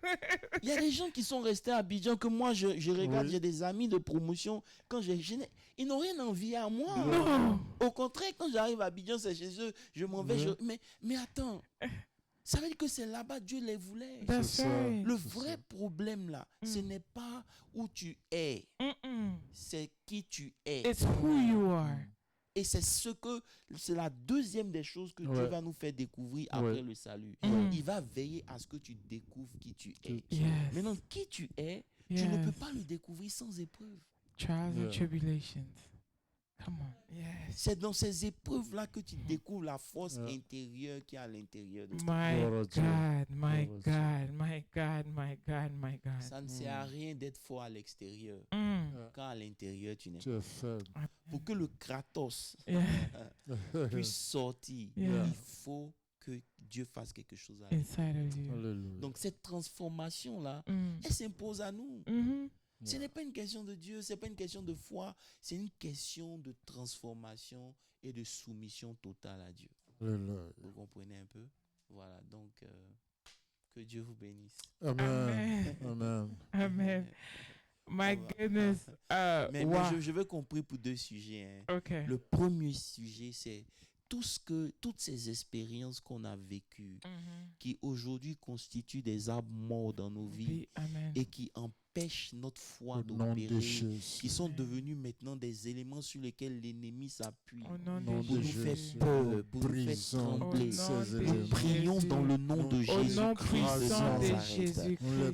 Il y a des gens qui sont restés à Abidjan que moi, je regarde, j'ai des amis de promotion. Quand ils n'ont rien envie à moi. No. Au contraire, quand j'arrive à Abidjan, c'est chez eux, je m'en vais. Mais attends, ça veut dire que c'est là-bas Dieu les voulait. That's right. Le vrai problème là, ce n'est pas où tu es, c'est qui tu es. It's who you are. Et c'est la deuxième des choses que Dieu va nous faire découvrir après le salut. Il va veiller à ce que tu découvres qui tu es. Yes. Maintenant, qui tu es, tu ne peux pas le découvrir sans épreuve. Trials and tribulations. Come on. Yes. C'est dans ces épreuves-là que tu découvres la force intérieure qui est à l'intérieur de toi. My God. Ça ne sert à rien d'être fort à l'extérieur quand à l'intérieur tu n'es Tu es faible. Pour que le Kratos puisse sortir, il faut que Dieu fasse quelque chose à Inside of you. Alléluia. Donc cette transformation-là, elle s'impose à nous. Ce n'est pas une question de Dieu, ce n'est pas une question de foi, c'est une question de transformation et de soumission totale à Dieu. Alléluia. Vous comprenez un peu? Voilà, donc que Dieu vous bénisse. Amen. Amen. Amen. My goodness. Mais je veux qu'on prie pour deux sujets. Okay. Le premier sujet, c'est toutes ces expériences qu'on a vécues, qui aujourd'hui constituent des arbres morts dans nos vies et qui empêchent notre foi d'opérer, qui sont devenus maintenant des éléments sur lesquels l'ennemi s'appuie pour nous faire peur, pour nous faire trembler. Nous prions dans le nom de Jésus-Christ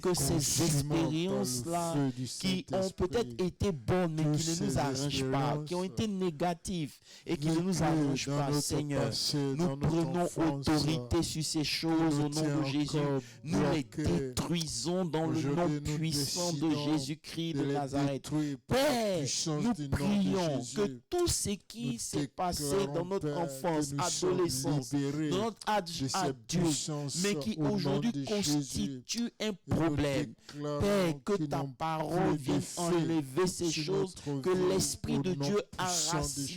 que ces expériences-là qui ont peut-être été bonnes mais qui ne nous arrangent pas, qui ont été négatives et qui ne nous arrangent pas, Seigneur, nous prenons autorité sur ces choses au nom de Jésus. Nous les détruisons dans le nom puissant de Jésus-Christ de Nazareth. Père, nous prions que tout ce qui s'est passé dans notre enfance, adolescence, dans notre âge adulte, mais qui aujourd'hui constitue un problème, Père, que ta parole vienne enlever ces choses, que l'Esprit de Dieu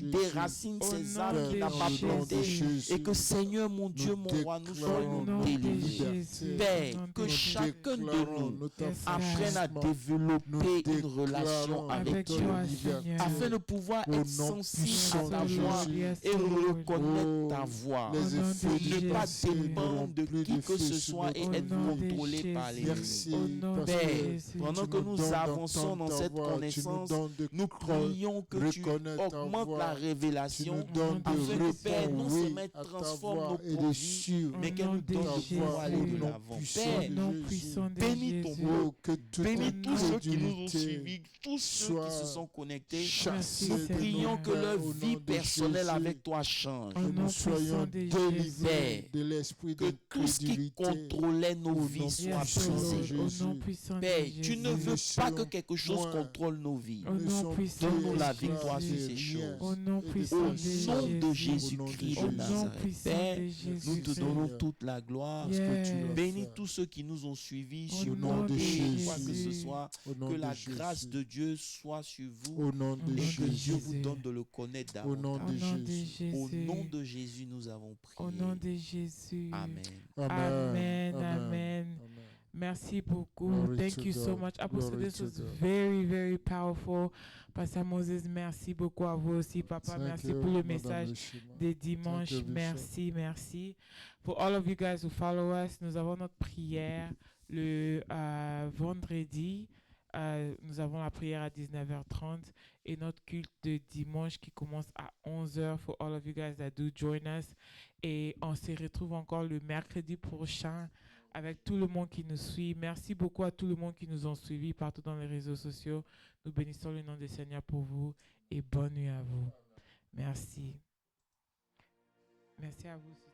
déracine ces âmes qu'il n'a pas plantées, et que Seigneur, mon Dieu, mon roi, nous soyons délivrés. Père, que chacun de nous apprenne à développer une relation avec Dieu, Seigneur. afin de pouvoir Au être nom sensible puissant à ta de voix Jésus. Yes, et Lord. reconnaître ta voix. Les Au nom effets de du Ne pas passé dépendre n'auront de plus qui que d'effet ce sur soit et notre être Au nom de contrôlé par Jésus. l'ennemi. Merci, Au nom de parce que Jésus. Pendant tu que nous nous donnes avançons d'entendre dans ta cette voix, tu nous connaissance, donnes de nous prions que tu reconnaître ta augmentes voix, la tu révélation nous donnes afin de que Père, non répondre seulement oui elle à ta transforme voix nos et de propres vies, suivre mais Au qu'elle nom nous de donne ta de Jésus. pouvoir aller voix de au nom l'avant. puissant Au Père, de nom Jésus. puissant de bénis ton Jésus. peuple. Oh, que toute Bénis tous ceux qui nous ont incrédulité suivis, tous ceux qui se sont connectés. chassée Nous de nos prions que cœurs leur au vie nom de personnelle Jésus. avec toi change. Au Que nom nous soyons puissant de délivrés Jésus. de l'esprit Que tout ce qui d'incrédulité. contrôlait nos Au vies nom soit Yes, puissant de Lord. brisé. Au nom Jésus. puissant de Père, Jésus. tu ne Nous veux ne pas que serons quelque chose point- contrôle nos vies. Au Nous nom sommes puissant plus Donne-nous la de victoire sur Jésus. ces rien choses. Au nom et de puissant Au de nom Jésus. de Au nom Jésus-Christ Au de nom Nazareth. puissant Père, de nous Jésus. te donnons toute la gloire. Parce que tu Yes. l'as Bénis fait. tous ceux qui nous ont suivis Au sur nom de Monté, quoi que ce Jésus. soit. Au nom Que de la Jésus. grâce de Dieu soit sur vous Au nom Au de nom et de que Dieu Jésus. vous Jésus. donne de le connaître Au nom davantage. Au de nom de Jésus. Au Jésus. nom de Jésus, nous avons Au prié. nom de Jésus. Amen. Amen. Amen. Amen. Merci beaucoup. Glory Thank to you so God. much. Apostle, Glory this to was God. very, very powerful. Pastor Moses, merci beaucoup à vous aussi, Papa. Thank Merci you, pour le Madame message Yoshima. des dimanches. Thank you, Bishop. Merci, merci. For all of you guys who follow us, nous avons notre prière le vendredi. Nous avons la prière à 19h30 et notre culte de dimanche qui commence à 11h. For all of you guys that do join us. Et on se retrouve encore le mercredi prochain avec tout le monde qui nous suit. Merci beaucoup à tout le monde qui nous ont suivis partout dans les réseaux sociaux. Nous bénissons le nom du Seigneur pour vous et bonne nuit à vous. Merci. Merci à vous.